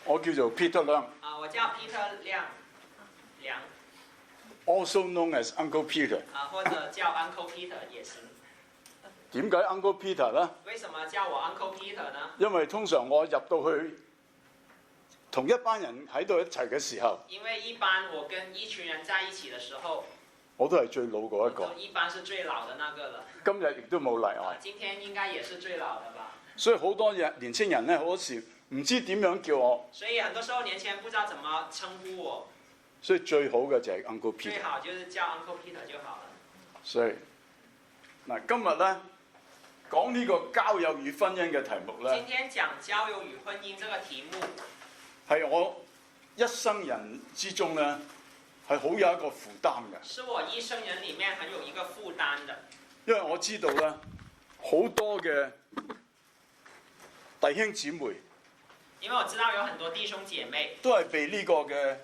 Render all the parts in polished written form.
我叫做 Peter 梁。我叫 Peter 梁，also known as Uncle Peter。或者叫 Uncle Peter 也行。點解 Uncle Peter 呢？為什麼叫我 Uncle Peter 呢？因為通常我入到去同一班人喺度一齊嘅時候，因為一般我跟一群人在一起的時候，我都係最老嗰一個。一般是最老的那個了。今日亦都冇例外。今天應該也是最老的吧。所以好多年青人呢，好多時唔知點樣叫我。所以很多時候年輕人不知道怎麼稱呼我。所以最好嘅就係 Uncle Peter。最好就是叫 Uncle Peter 就好了。所以嗱，今日呢，講呢個交友與婚姻嘅題目呢，今天講交友與婚姻這個題目，係我一生人之中呢，係好有一個負擔嘅。是我一生人裡面很有一個負擔的。因為我知道呢，好多嘅弟兄姊妹，因為我知道有很多弟兄姐妹都係被呢個嘅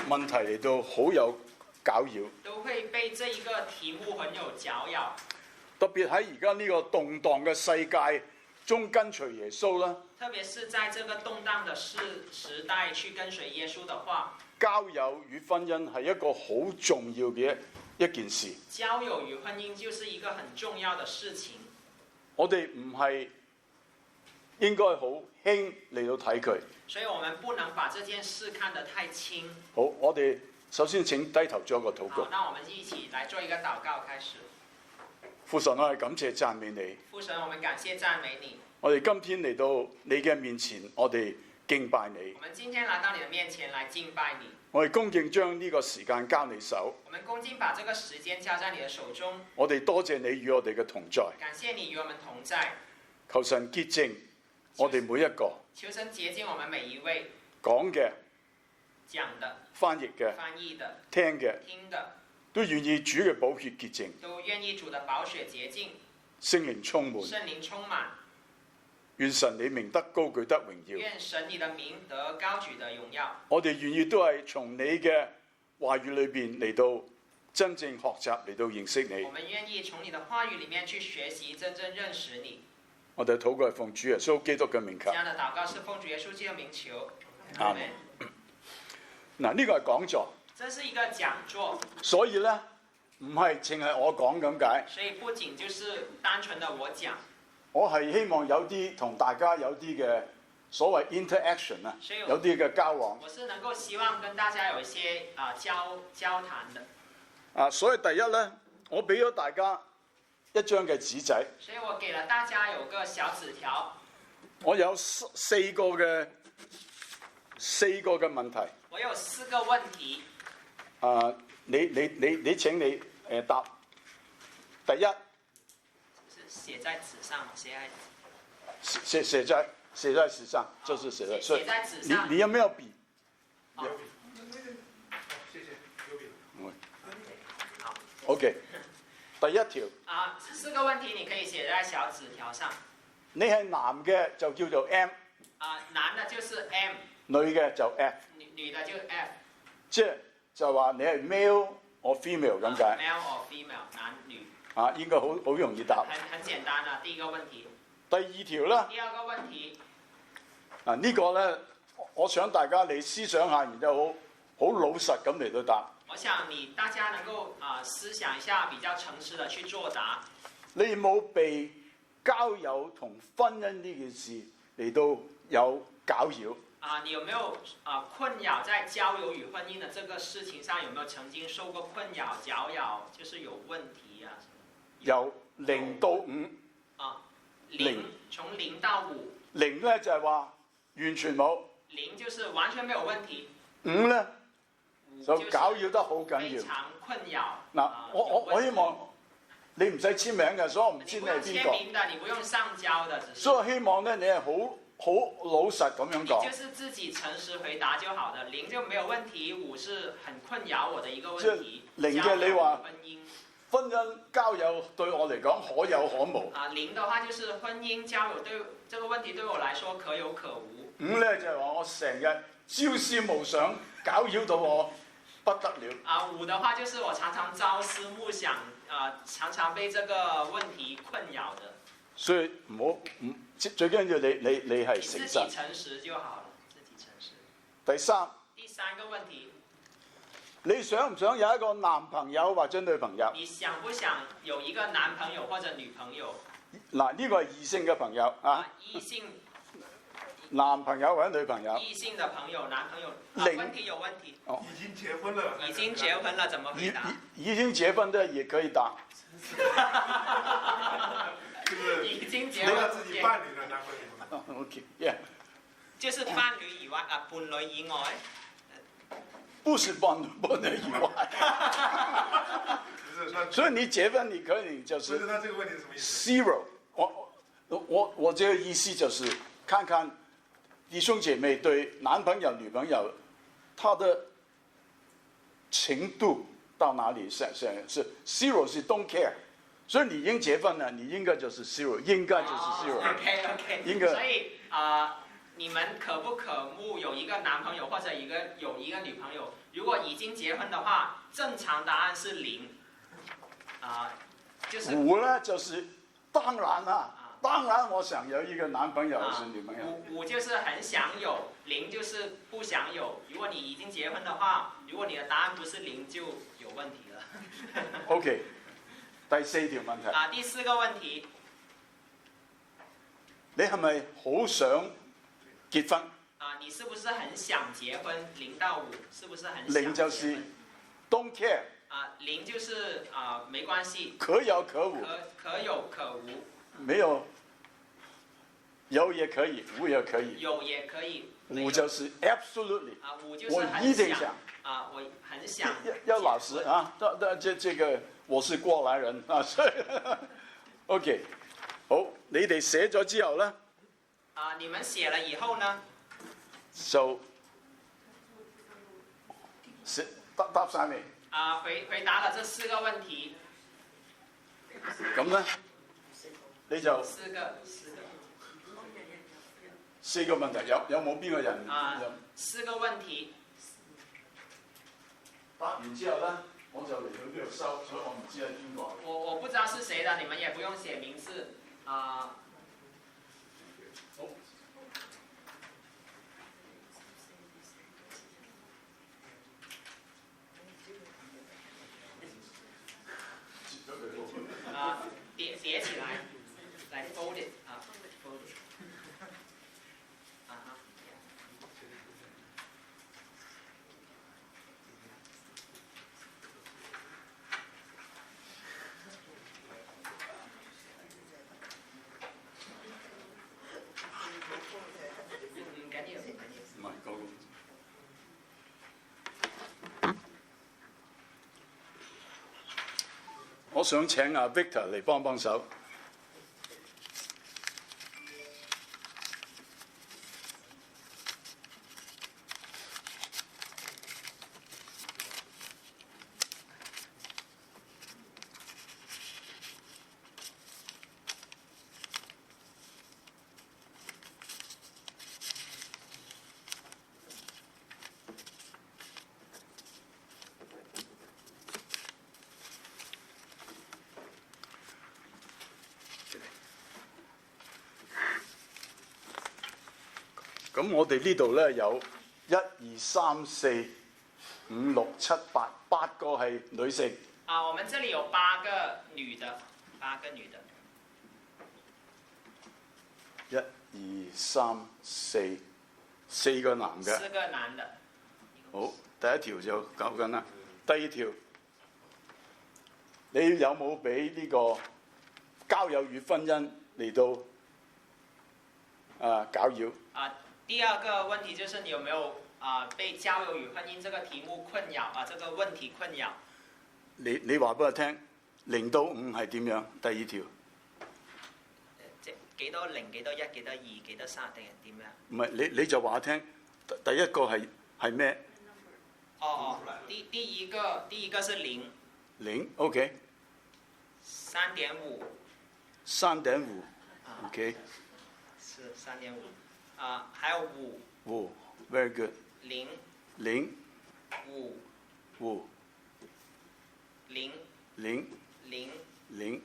問題嚟到好有攪擾，都會被這一個題目很有攪擾。特別喺而家呢個動盪嘅世界中跟隨耶穌啦。特別是在這個動盪的時代去跟隨耶穌的話，交友與婚姻係一個好重要嘅一件事。交友與婚姻就是一個很重要的事情。我哋唔係應該好輕嚟到睇佢。所以我們不能把這件事看得太輕。好，我哋首先請低頭做一個禱告。好，那我們一起來做一個禱告開始。父神，我係感謝讚美你。父神，我們感謝讚美你。我哋今天嚟到你嘅面前，我哋敬拜你。我們今天來到你的面前來敬拜你。我哋恭敬將呢個時間交你手。我們恭敬把這個時間交在你的手中。我哋多謝你與我哋嘅同在。感謝你與我們同在。求神潔淨我哋每一個。求神潔淨我們每一位。講嘅、講的、翻譯嘅、翻譯的、聽嘅、聽的，都願意主嘅寶血潔淨。都願意主的寶血潔淨。聖靈充滿。聖靈充滿。願神你名得高舉得榮耀。願神你的名得高舉的榮耀。我哋願意都係從你嘅話語裏邊嚟到真正學習，嚟到認識你。我們願意從你的話語裡面去學習，真正認識你。我哋禱告係奉主耶穌基督嘅名求。這樣的禱告是奉主耶穌基督的名求。阿們。嗱，呢個係講座。這是一個講座。所以呢，唔係淨係我講咁解。所以不僅就是單純的我講。我係希望有啲同大家有啲嘅所謂 interaction 啊，有啲嘅交往。我是能夠希望跟大家有一些交談的。所以第一呢，我俾咗大家一張嘅紙仔。所以我給了大家有個小紙條。我有四個嘅問題。我有4個問題。你請你答。第一。寫在紙上，寫在紙上，就是寫在。寫在紙上。你有沒有筆？有筆。謝謝，有筆。好。OK。第一條。4個問題你可以寫在小紙條上。你係男嘅就叫做 M。男的就是 M。女嘅就 F。女的就 F。即係就話你係 male or female 咁解。male or female， 男女。應該好容易答。很簡單啊，第一個問題。第二條啦。第二個問題。呢個呢，我想大家你思想下，然之後好老實咁嚟到答。我想大家能夠思想一下，比較誠實的去作答。你冇被交友同婚姻呢件事嚟到有攪擾？你有沒有困擾在交友與婚姻的這個事情上？有沒有曾經受過困擾、攪擾，就是有問題啊？由0到5。從0到5。0呢就係話完全冇。0就是完全沒有問題。5呢就攪擾得好緊要。非常困擾。我希望你唔使簽名嘅，所以我唔知你係邊個。你不用簽名的，你不用上交的，只是。所以我希望呢，你係好老實咁樣講。你就是自己誠實回答就好的。0就沒有問題，5是很困擾我的一個問題。0嘅你話婚姻交友對我嚟講可有可無。0的話就是婚姻交友對這個問題對我來說可有可無。5呢就係話我成日朝思暮想，攪擾到我不得了。5的話就是我常常朝思暮想，常常被這個問題困擾的。所以最緊要你係誠實。你自己誠實就好了。第三，第三個問題，你想唔想有一個男朋友或者女朋友？你想不想有一個男朋友或者女朋友？嗱，呢個係異性嘅朋友啊，異性男朋友或者女朋友。異性的朋友，男朋友。零問題有問題。哦，已經結婚了。已經結婚了，怎麼回答？已經結婚的也可以答。就是已經結除了婚自己伴侶的男朋友。OK，yeah，就是伴侶以外伴侶以外。不是伴侶以外。不是，那所以你結婚，你可以就不是，是那這個問題是什麼意思？ zero。我這個意思就是看看弟兄姐妹對男朋友、女朋友他的程度到哪裡，是 zero 是 don't care。所以你已經結婚了，你應該就是 zero， 應該就是 zero。OK，應該。所以你們可不可慕有一個男朋友或者有一個女朋友？如果已經結婚的話，正常答案是零。就是5呢，就是當然啦，當然我想有一個男朋友或是女朋友。5就是很想有，0就是不想有。如果你已經結婚的話，如果你的答案不是0，就有問題了。OK， 第4條問題。第4個問題，你係咪好想結婚？你是不是很想結婚？0到5，是不是很想結婚？ 0就是 don't care。0就是沒關係，可有可無。可有可無。沒有，有也可以，無也可以。有也可以。無就是 absolutely。5就是我一定想。我很想。要老實啊，這個我是過來人啊，所以 OK， 好，你哋寫咗之後呢？你們寫了以後呢？就答晒未？回答了這4個問題。咁呢，你就4個問題，有冇邊個人？4個問題。答完之後呢，我就嚟到呢度收，所以我唔知係邊個。我不知道是誰的，你們也不用寫名字。好。疊起來，來 fold it fold it。唔緊要，唔係嗰個。我想請阿 Victor 嚟幫幫手。咁我哋呢度呢，有1、2、3、4、5、6、7、8個係女性。我們這裡有8個女的，8個女的。1、2、3、4， 4個男嘅。4個男的。好，第一條就搞緊啦。第二條，你有冇俾呢個交友與婚姻嚟到攪擾？第二個問題就是你有沒有被交友與婚姻這個題目困擾這個問題困擾？你話俾我聽，0到5係點樣？第二條。即幾多0、幾多1、幾多2、幾多3定係點樣？唔係你就話我聽，第一個係咩？第一個是0。0 OK。3.5。3.5 OK。是3.5。還有5。5 very good。0。5。 0。 0。 0。 2。 2。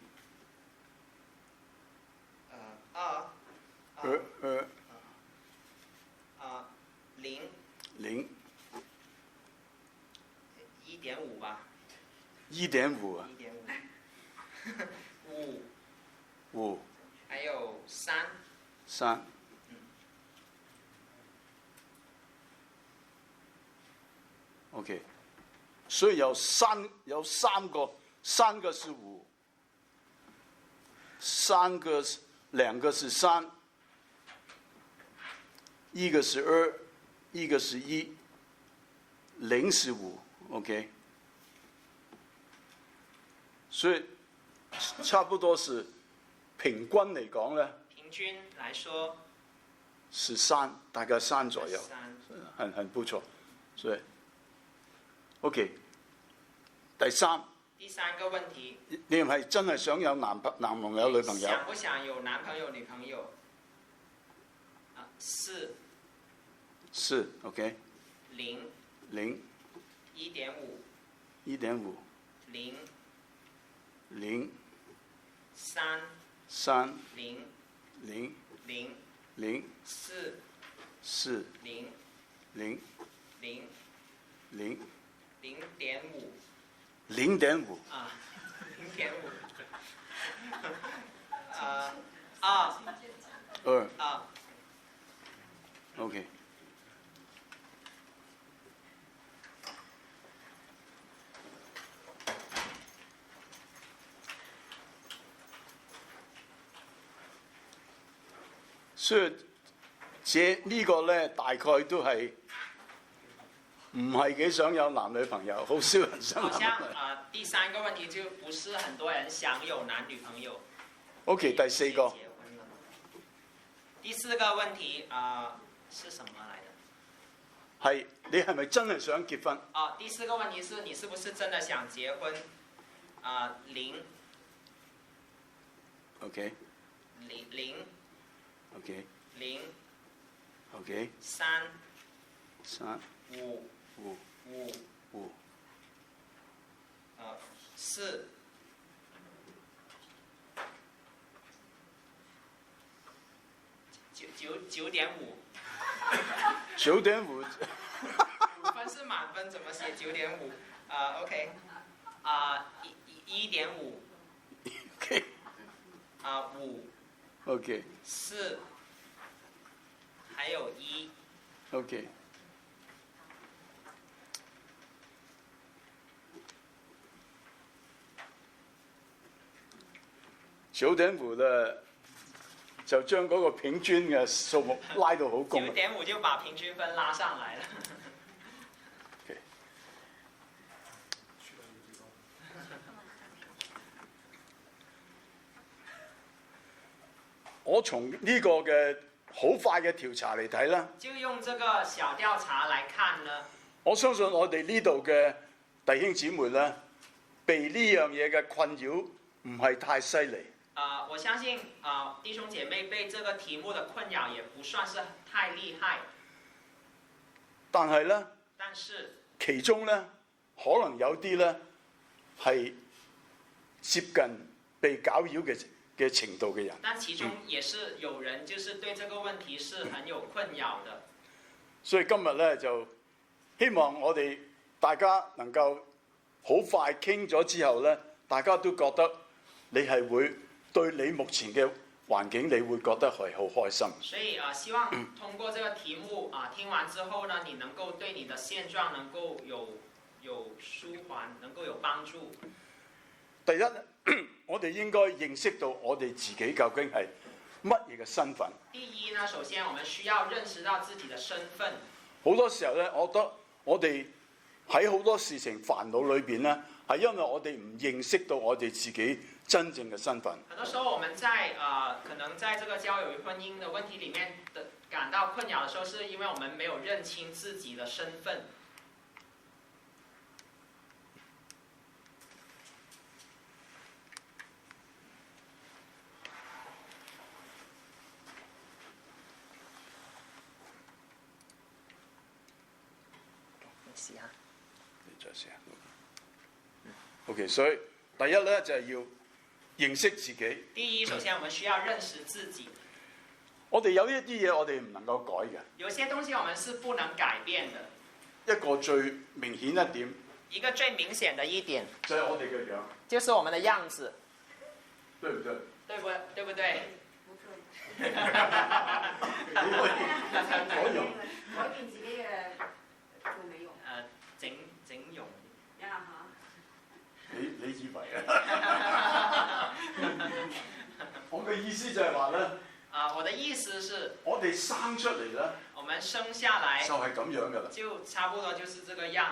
0。 0。1.5啊1.5 5还有3 3。OK， 所以有三個是5，兩個是3，一個是2，一個是1，零是5 ，OK， 所以差不多是平均嚟講呢，平均來說是3，大概3左右， 3很不錯，所以 OK。第三個問題，你係咪真係想有男朋友女朋友？想不想有男朋友女朋友？4 OK， 0 1.5 1.5 0 3 3 0 0 0 4 4 0 0 0 0 0 0.5 0.5啊，0.52 OK。所以呢個咧，大概都係唔係幾想有男女朋友，好少人想。好像第3個問題就不是很多人想有男女朋友。OK， 第4個。第4個問題是什麼來的？係你係咪真係想結婚？第4個問題是你是不是真的想結婚？0 OK 0 OK 0 OK 3 3 5 5 4 9.5 9.5 5分是滿分，怎麼寫9.5？OK 1.5 OK 5 OK 4還有1 OK。9.5咧，就將嗰個平均嘅數目拉到好高。9.5就把平均分拉上來了。Okay. 我從呢個嘅好快嘅調查嚟睇啦，就用這個小調查來看呢，我相信我哋呢度嘅弟兄姊妹咧，被呢樣嘢嘅困擾唔係太犀利。我相信弟兄姐妹被這個題目的困擾也不算是太厲害，但係咧，其中咧可能有啲咧係接近被攪擾嘅程度嘅人。但其中也是有人就是對這個問題是很有困擾的。所以今日咧就希望我哋大家能夠好快傾咗之後咧，大家都覺得你係會對你目前嘅環境，你會覺得係好開心。所以希望通過這個題目聽完之後呢，你能夠對你的現狀能夠有舒緩，能夠有幫助。第一，我哋應該認識到我哋自己究竟係乜嘢嘅身份。第一呢，首先我們需要認識到自己的身份。好多時候咧，我覺得我哋喺好多事情煩惱裏邊咧，係因為我哋唔認識到我哋自己真正嘅身份。很多時候我們在可能在這個交友與婚姻的問題裡面感到困擾的時候，是因為我們沒有認清自己的身份。你再試下。OK， 所以第一咧就係要認識自己。第一，首先我們需要認識自己。我哋有一啲嘢我哋唔能夠改嘅。有些東西我們是不能改變的。一個最明顯一點一个最明显的一點就係我哋嘅樣，就是我們的樣子，對唔對？對不對？冇錯。你可以改容。改變自己嘅做美容。整容。呀你以為啊？我嘅意思就係話咧，我的意思是，我哋生出嚟咧我們生下來就係咁樣噶啦。就差不多就是這個樣。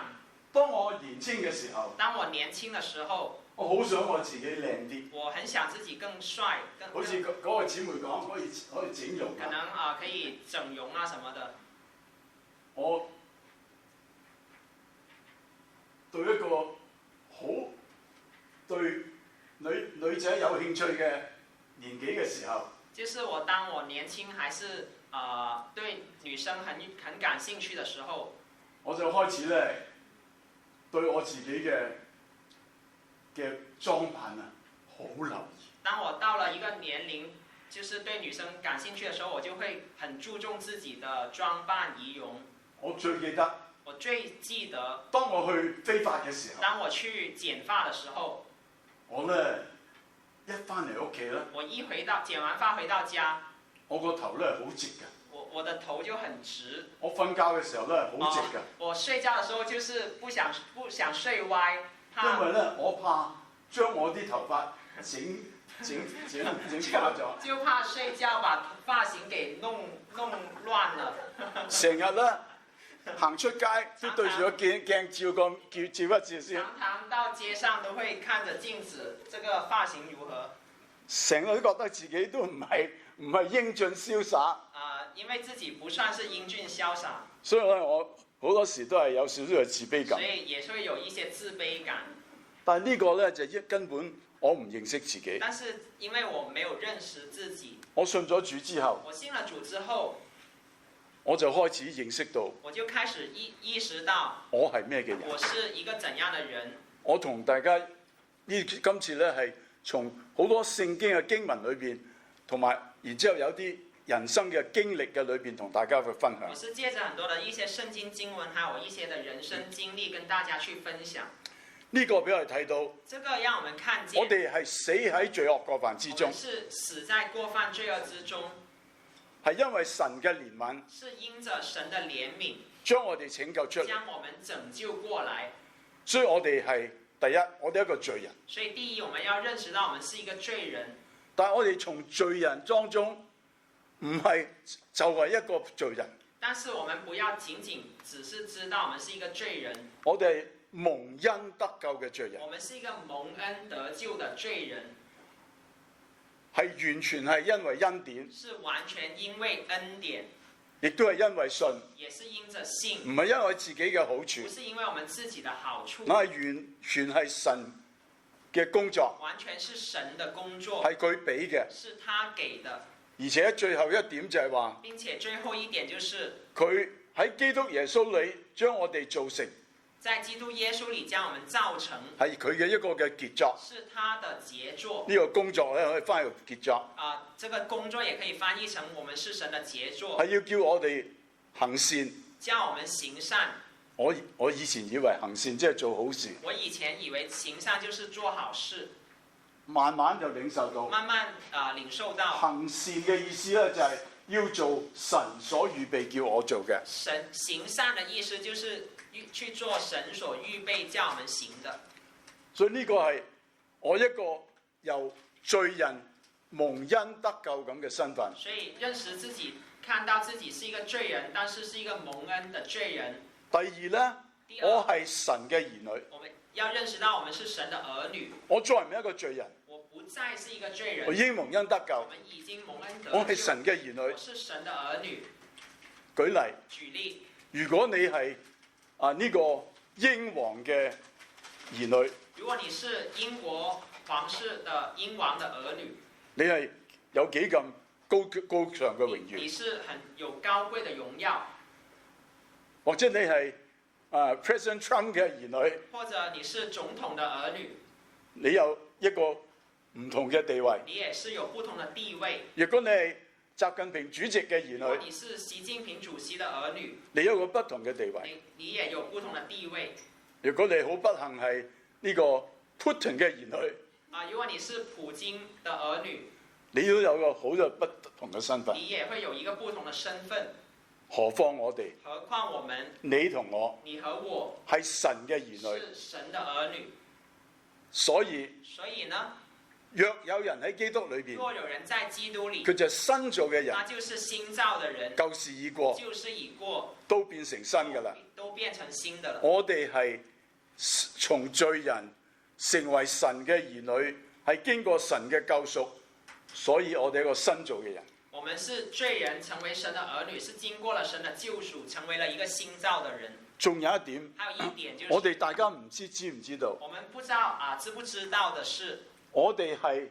當我年輕嘅時候，當我年輕的時候，我好想我自己靚啲，我很想自己更帥，好似嗰個姊妹講，可以整容可能可以整容啊什麼的。我對一個好對女仔有興趣嘅年紀嘅時候，就是當我年輕還是對女生很感興趣的時候，我就開始咧對我自己嘅裝扮啊好留意。當我到了一個年齡，就是對女生感興趣的時候，我就會很注重自己的裝扮儀容。我最記得，我最記得，當我去飛髮嘅時候，當我去剪髮的時候，我咧一翻嚟屋企咧，我剪完髮回到家，我個頭咧好直㗎。我的頭就很直。我瞓覺嘅時候咧好直㗎。我睡覺的時候就是不想睡歪，因為咧我怕將我啲頭髮整花咗，就怕睡覺把髮型給弄亂了。成日咧行出街都對住個鏡照一照先。常常到街上都會看着鏡子，這個髮型如何？成日都覺得自己都唔係英俊瀟灑。因為自己不算是英俊瀟灑，所以咧我好多時都係有少少嘅自卑感。所以也會有一些自卑感。但係呢個咧就根本我唔認識自己。但是因為我沒有認識自己，我信咗主之後，我信了主之後，我就開始認識到我就開始意識到我係咩嘅人。我是一個怎樣的人。我同大家今次咧係從好多聖經嘅經文裏邊，同埋然之後有啲人生嘅經歷嘅裏邊，同大家去分享。我是借着很多的一些聖經經文，還有一些的人生經歷，跟大家去分享。呢個俾我哋睇到，這個讓我們看見，我哋係死喺罪惡過犯之中，我們是死在過犯罪惡之中，係因為神嘅憐憫，是因着神的憐憫將我哋拯救出嚟。將我們拯救過來。所以我哋係第一，我哋一個罪人。所以第一，我們要認識到我們是一個罪人。但係我哋從罪人當中，唔係就係一個罪人。但是我們不要僅僅只是知道我們是一個罪人。我哋係蒙恩得救嘅罪人。我們是一個蒙恩得救的罪人。係完全係因為恩典。是完全因為恩典。亦都係因為信。也是因着信。唔係因為自己嘅好處。不是因為我們自己的好處。那係完全係神嘅工作。完全是神的工作。係佢俾嘅。是他給的。而且最後一點就係話，並且最後一點就是佢喺基督耶穌裏將我哋造成，在基督耶穌裏將我們造成，係佢嘅一個嘅傑作。是他的傑作。呢個工作咧可以翻譯傑作。這個工作也可以翻譯成我們是神的傑作。係要叫我哋行善，叫我們行善。我以前以為行善即係做好事。我以前以為行善就是做好事。慢慢就領受到，慢慢領受到行善嘅意思咧，就係要做神所預備叫我做嘅。行善嘅意思就是去做神所預備叫我們行的。所以呢個係我一個由罪人蒙恩得救咁嘅身份。所以認識自己，看到自己是一個罪人，但是是一個蒙恩的罪人。第二呢，我係神嘅兒女。我們要認識到我們是神的兒女。我再唔係一個罪人。我不再是一個罪人。我已經蒙恩得救。我們已經蒙恩得救。我係神嘅兒女。我是神的兒女。舉例。舉例。如果你係呢個英皇嘅兒女。如果你是英國皇室的英王的兒女。你係有幾咁高尚嘅榮譽？你是很有高貴的榮耀。或者你係President Trump 嘅兒女，或者你是總統的兒女，你有一個唔同嘅地位。你也是有不同的地位。如果你係習近平主席嘅兒女，如果你是習近平主席的兒女，你有一個不同嘅地位。你也有不同的地位。如果你好不幸係呢個 Putin 嘅兒女，如果你是普京的兒女，你都有個好多不同嘅身份。你也會有一個不同的身份。何況我哋，何況我們，你同我你和我係神嘅兒女，是神的兒女。所以呢，若有人喺基督裏邊，若有人在基督裏，佢就係新造嘅人，他就是新造的人，舊事已過，就是已過，都變成新㗎啦。都變成新的了。我哋係從罪人成為神嘅兒女，係經過神嘅救贖，所以我哋係一個新造嘅人。我們是罪人成為神的兒女，是經過了神的救贖，成為了一個新造的人。仲有一點，還有一點就是，我哋大家唔知唔知道，我們不知道知不知道的是，我哋係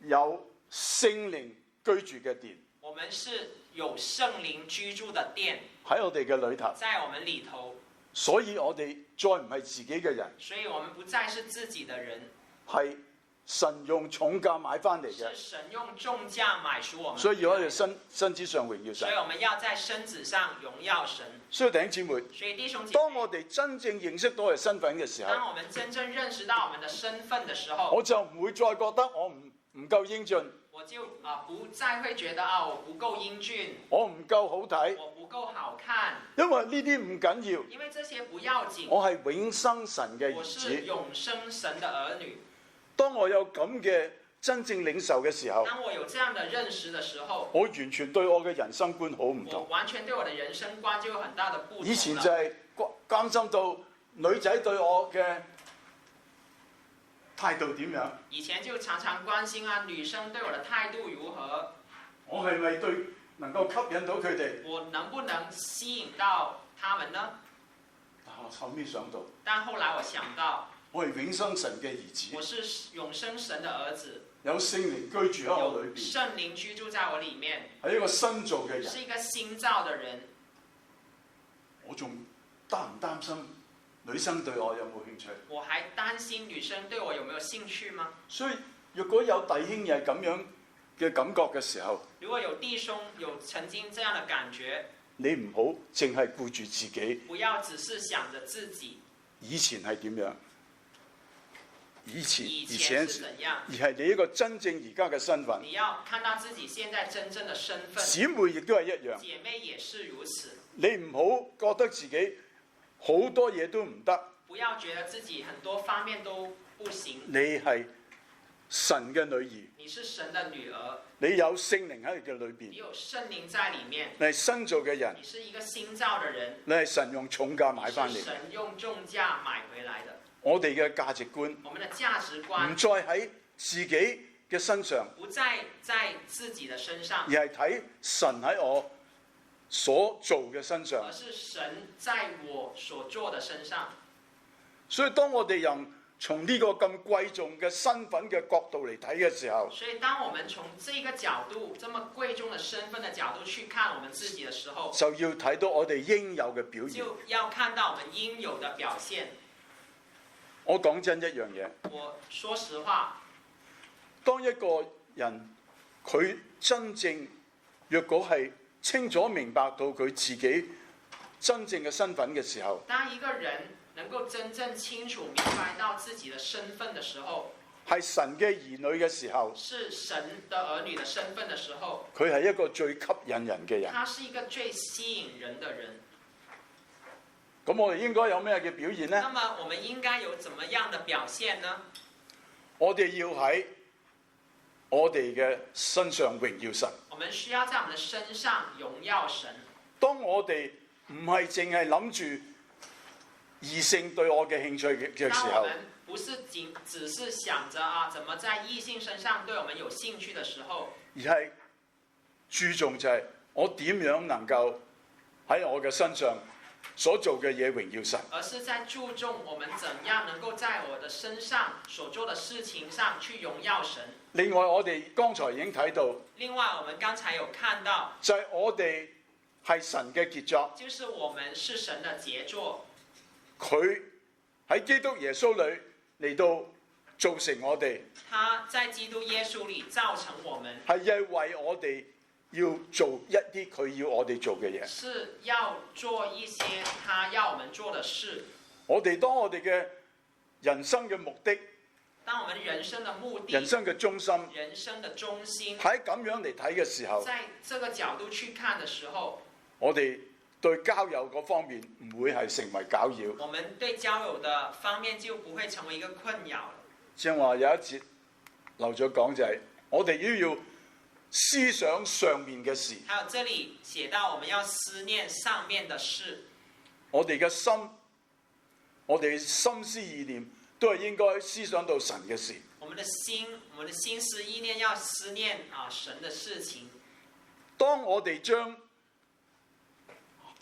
有聖靈居住嘅殿，我們是有聖靈居住的殿，喺我哋嘅裏頭，在我們裏頭，所以我哋再唔係自己嘅人，所以我們不再是自己的人，係神用重價買翻嚟嘅，是神用重價買贖我們，所以我哋身子上榮耀神。所以我們要在身子上榮耀神。所以弟兄姊妹，所以弟兄姐妹，當我哋真正認識到我哋身份嘅時候，當我們真正認識到我們的身份的時候，我就唔會再覺得我唔夠英俊，我就不再會覺得我不夠英俊，我唔夠好睇，我不夠好看，因為呢啲唔緊要。因為這些不要緊，我係永生神嘅兒我是子。永生神的兒女。當我有咁嘅真正領受嘅時候，當我有這樣的認識的時候，我完全對我嘅人生觀好唔我同。完全對我的人生觀就有很大的不同了。以前就係關心到女仔對我嘅態度點樣，以前就常常關心女生對我的態度如何，我係咪能夠吸引到佢哋？我能不能吸引到他們呢？但我後尾想到，但後來我想到，我係永生神嘅兒子，我是永生神的兒子，有聖靈居住喺我裏邊，聖靈居住在我裡面，係一個新造嘅人。是一個新造的人。我仲擔心女生對我有冇興趣？我還擔心女生對我有沒有興趣嗎？所以如果有弟兄係咁樣嘅感覺嘅時候，如果有弟兄有曾經這樣的感覺，你唔好淨係顧住自己，不要只是想着自己以前係點樣？以前是怎樣，而係你一個真正而家嘅身份。你要看到自己現在真正的身份。姊妹亦都係一樣，姐妹也是如此。你唔好覺得自己好多嘢都唔得，不要覺得自己很多方面都不行。你係神嘅女兒，你是神的女兒，你有聖靈喺你嘅裏你邊，有聖靈在裡面，你係新造嘅人，你是一個新造的人，你係神用重價買翻嚟是。神用重價買回來的。我哋嘅價值觀我們的價值唔觀再喺自己嘅身上，不再在自己的身上，而係睇神喺我所做嘅身上而。是神在我所做的身上。所以當我哋從呢個咁貴重嘅身份嘅角度嚟睇嘅時候，所以當我們從這個角度，這麼貴重的身份的角度去看我們自己的時候，就要睇到我哋應有嘅表現。就要看到我們應有的表現。我講真一樣嘢，我說實話，當一個人佢真正若果係清楚明白到佢自己真正嘅身份嘅時候，當一個人能夠真正清楚明白到自己的身份的時候，係神嘅兒女嘅時候，是神的兒女的身份的時候，佢係一個最吸引人嘅人。他是一個最吸引人的人。咁我哋應該有咩嘅表現呢？那麼我們應該有怎麼樣的表現呢？我哋要喺我哋嘅身上榮耀神。我們需要在我們的身上榮耀神。當我哋唔係淨係諗住異性對我嘅興趣嘅時候，當我們不是只是想着怎麼在異性身上對我們有興趣的時候，而係注重就係我點樣能夠喺我嘅身上所做嘅嘢榮耀神，而是在注重我們怎樣能夠在我的身上所做的事情上去榮耀神。另外，我哋剛才已經睇到，另外，我們剛才有看到，就係我哋係神嘅傑作，就是我們是神的傑作。佢喺基督耶穌裏嚟到造成我哋，他在基督耶穌裏造成我們，係因為我哋要做一啲佢要我哋做嘅嘢。是要做一些他要我們做的事。當我哋嘅人生嘅目的、当我们人生的目的、人生嘅中心人生的中心，喺咁樣嚟睇嘅時候，在这个角度去看的時候，我哋對交友嗰方面唔會係成為攪擾。我們對交友的方面就不會成為一個困擾了。正話有一節漏咗講就係、我哋要思想上面嘅事，還有這裡寫到我們要思念上面的事，我哋嘅心，我哋心思意念都係應該思想到神嘅事。我們的心思意念要思念神的事情。當我哋將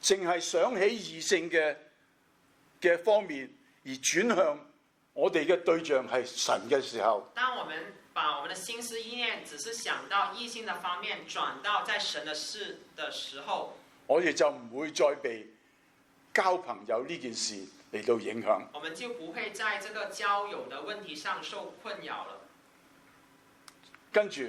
淨係想起異性嘅方面，而轉向我哋嘅對象係神嘅時候，當我們把我們的心思意念只是想到異性的方面，轉到在神的事的時候，我哋就唔會再被交朋友呢件事嚟到影響。我們就不會在這個交友的問題上受困擾了。跟住，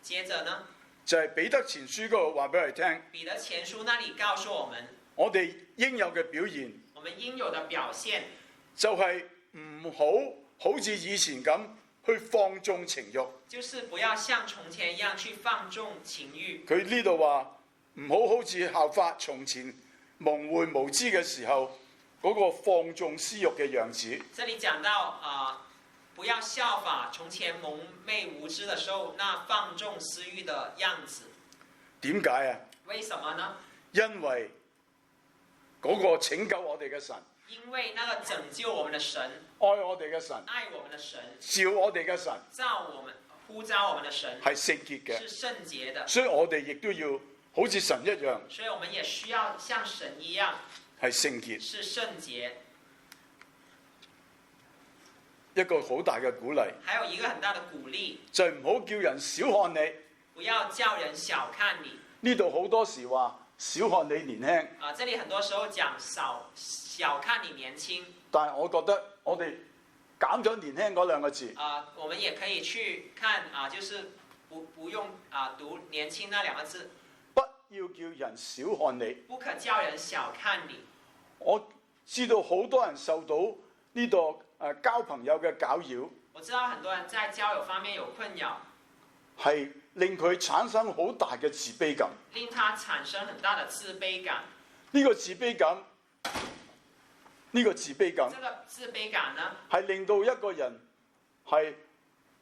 接着呢，就係彼得前書嗰度話俾我哋聽，彼得前書那裡告訴我們，我哋應有嘅表現，我們應有的表現就係唔好似以前咁去放縱情慾。就是不要像從前一樣去放縱情慾。佢呢度話唔好似效法從前蒙昧無知嘅時候嗰個放縱私慾嘅樣子。這裡講到不要效法從前蒙昧無知的時候那放縱私慾的樣子。點解啊？為什麼呢？因為嗰個拯救我哋嘅神，因為那個拯救我們的神，愛我哋嘅神，愛我們的神，召我哋嘅神，呼召我們的神係聖潔嘅，是聖潔的。所以我哋亦都要好似神一樣，所以我們也需要像神一樣係聖潔。是聖潔。一個好大嘅鼓勵，還有一個很大的鼓勵，就係唔好叫人小看你。不要叫人小看你。呢度好多時話小看你年輕，這裡很多時候講小看你年輕，但係我覺得我哋減咗年輕嗰兩個字。我們也可以去看就是不用讀年輕那兩個字。不要叫人小看你，不可叫人小看你。我知道好多人受到呢度交朋友嘅攪擾，我知道很多人在交友方面有困擾，係令佢產生好大嘅自卑感。令他產生很大的自卑感。呢個自卑感，這個自卑感呢，係令到一個人係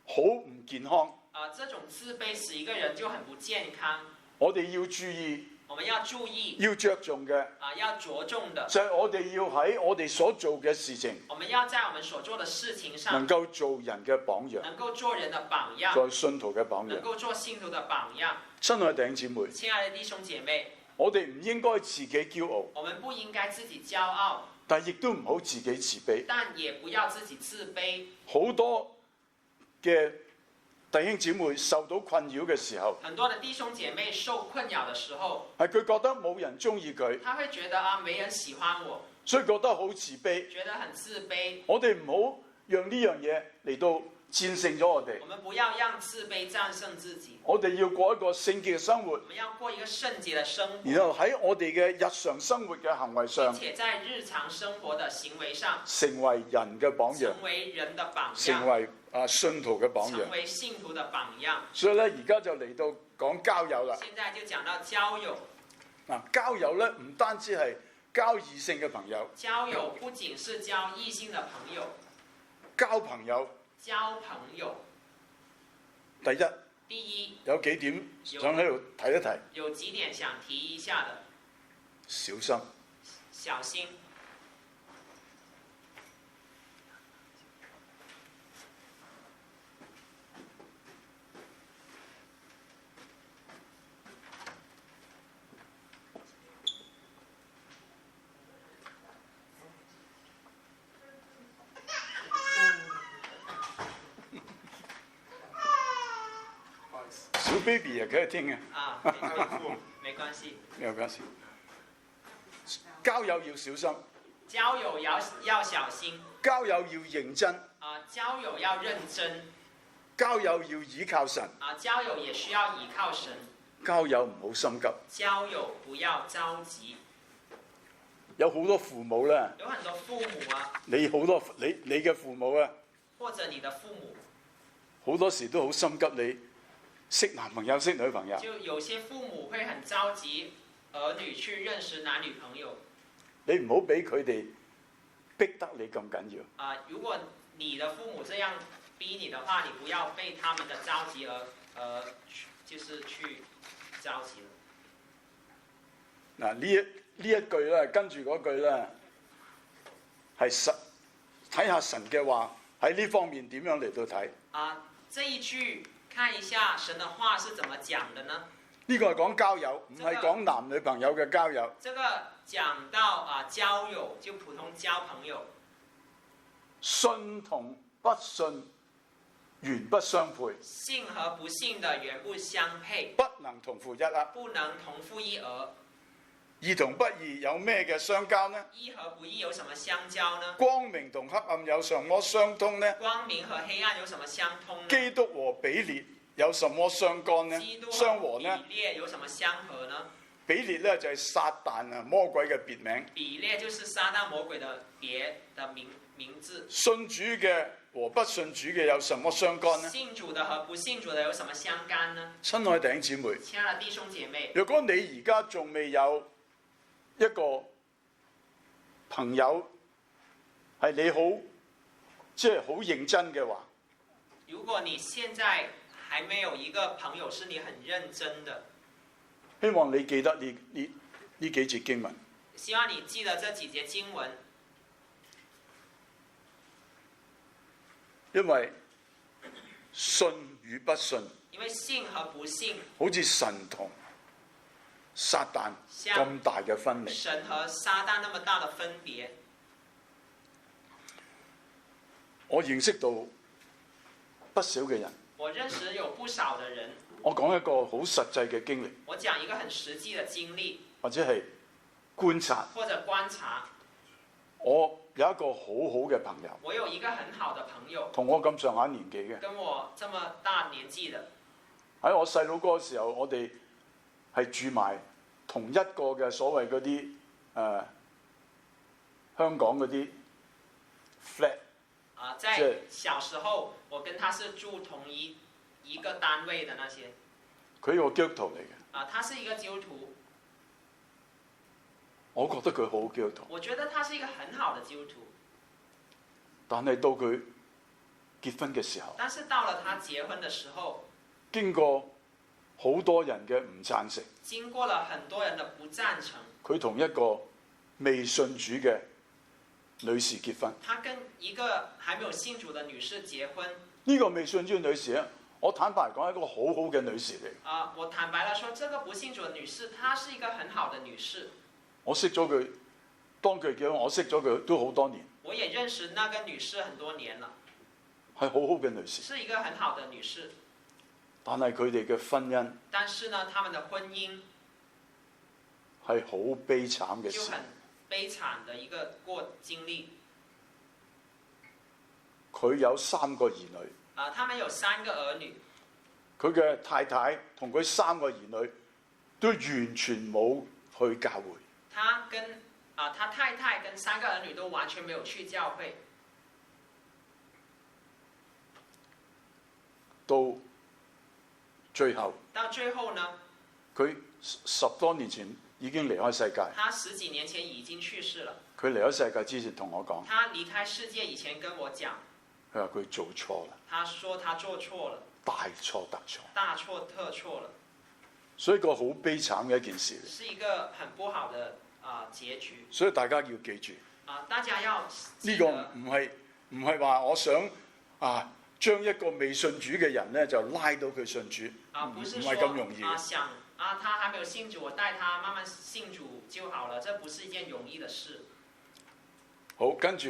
好唔健康。這種自卑使一個人就很不健康。我哋要注意，我們要注意，要着重嘅，要着重的，就係我哋要喺我哋所做嘅事情，我們要在我們所做的事情上能夠做人嘅榜樣，能夠做人的榜樣，做信徒嘅榜樣，能夠做信徒的榜樣。親愛的弟兄姊妹，親愛的弟兄姐妹，我哋唔應該自己驕傲，我們不應該自己驕傲，但亦都唔好自己自卑。但也不要自己自卑。好多嘅弟兄姊妹受到困擾嘅時候，很多的弟兄姐妹受困擾的時候，係佢覺得冇人中意佢，他會覺得沒人喜歡我，所以覺得好自卑，覺得很自卑。我哋唔好讓呢樣嘢嚟到戰勝咗我哋。我們不要讓自卑戰勝自己。我哋要過一個聖潔嘅生活，我們要過一個聖潔的生活。然後喺我哋嘅日常生活嘅行為上，並且在日常生活的行為上，成為人嘅榜樣，成為人的榜樣，成為信徒嘅榜樣，成為信徒的榜樣。所以咧，而家就嚟到講交友啦。現在就講到交友。交友咧唔單止係交異性嘅朋友，交友不僅是交異性的朋友，交朋友。交朋友。第一，有幾點想喺度提一提。有幾點想提一下的。小心。小心。小 baby 也可以聽嘅。沒關係。沒有關係。交友要小心。交友要小心。交友要認真。交友要認真。交友要依靠神。交友也需要依靠神。交友唔好心急。交友不要着急。有好多父母啦，有很多父母啊，你嘅父母啊，或者你的父母，好多時都好心急你識男朋友識女朋友。就有些父母會很着急兒女去認識男女朋友。你唔好俾佢哋逼得你咁緊要。啊、如果你的父母這樣逼你的話，你不要被他們的着急就是去着急了。嗱，呢一句咧，跟住嗰句咧，係睇下神嘅話喺呢方面點樣嚟到睇。啊，這一句看一下神的話是怎麼講的呢？呢個係講交友，唔係講男女朋友嘅交友。這個講到交友，就普通交朋友。信同不信原不相配，信和不信的原不相配，不能同負一軛。不能同負一軛。義同不義有咩嘅相交呢？義和不義有什麼相交呢？光明同黑暗有什麼相通呢？光明和黑暗有什麼相通呢？基督和比列有什麼相干呢？基督相和呢？比列有什麼相合呢？比列咧就係撒旦啊，魔鬼嘅別名。比列就是撒旦魔鬼的別的名字。信主嘅和不信主嘅有什麼相干呢？信主的和不信主的有什麼相干呢？親愛弟兄姊妹，親愛的弟兄姐妹，如果你而家仲未有一個朋友係你好好認真嘅話，如果你現在還沒有一個朋友是你很認真的，希望你記得呢幾節經文。希望你記得這幾節經文，因為信與不信，因為信和不信好似神同撒旦咁大嘅分離。神和撒旦那麼大的分別。我認識到不少嘅人，我認識有不少的人。我講一個好實際嘅經歷，我講一個很實際的經歷，或者係觀察。或者觀察。我有一個好好嘅朋友，我有一個很好的朋友，同我咁上下年紀嘅。跟我這麼大年紀的。喺我細佬哥嘅時候，我哋係住埋同一個嘅所謂嗰啲香港嗰啲 flat。在小時候，我跟他是住同一個單位的那些。佢係個基督徒嚟嘅。他是一個基督徒。我覺得佢好基督徒。我覺得他是一個很好的基督徒。但係到佢結婚嘅時候，但是到了他結婚的時候，經過好多人嘅唔贊成，經過了很多人的不贊成，佢同一個未信主嘅女士結婚。他跟一個還沒有信主的女士結婚。呢個未信主嘅女士咧，我坦白講係一個好好嘅女士嚟。我坦白地說，這個不信主的女士，她是一個很好的女士。我識咗佢，當佢結婚，我識咗佢都好多年。我也認識那個女士很多年了，係好好嘅女士。是一個很好的女士。但係佢哋嘅婚姻，但是呢，他們的婚姻係好悲慘嘅事。就很悲慘的一個經歷。佢有3個兒女。他們有3個兒女。佢嘅太太同佢3個兒女都完全冇去教會。他太太跟3個兒女都完全沒有去教會。到最後呢，佢10多年前已經離開世界。他10幾年前已經去世了。佢離開世界之前同我講，他離開世界以前跟我講，佢話佢做錯啦。他說他做錯了，大錯特錯，大錯特錯了。所以個好悲慘嘅一件事。是一個很不好的結局。所以大家要記住，大家要呢個唔係話我想將一個未信主嘅人咧就拉到佢信主，唔係咁容易。想他還沒有信主，我帶他慢慢信主就好了，這不是一件容易的事。好，跟住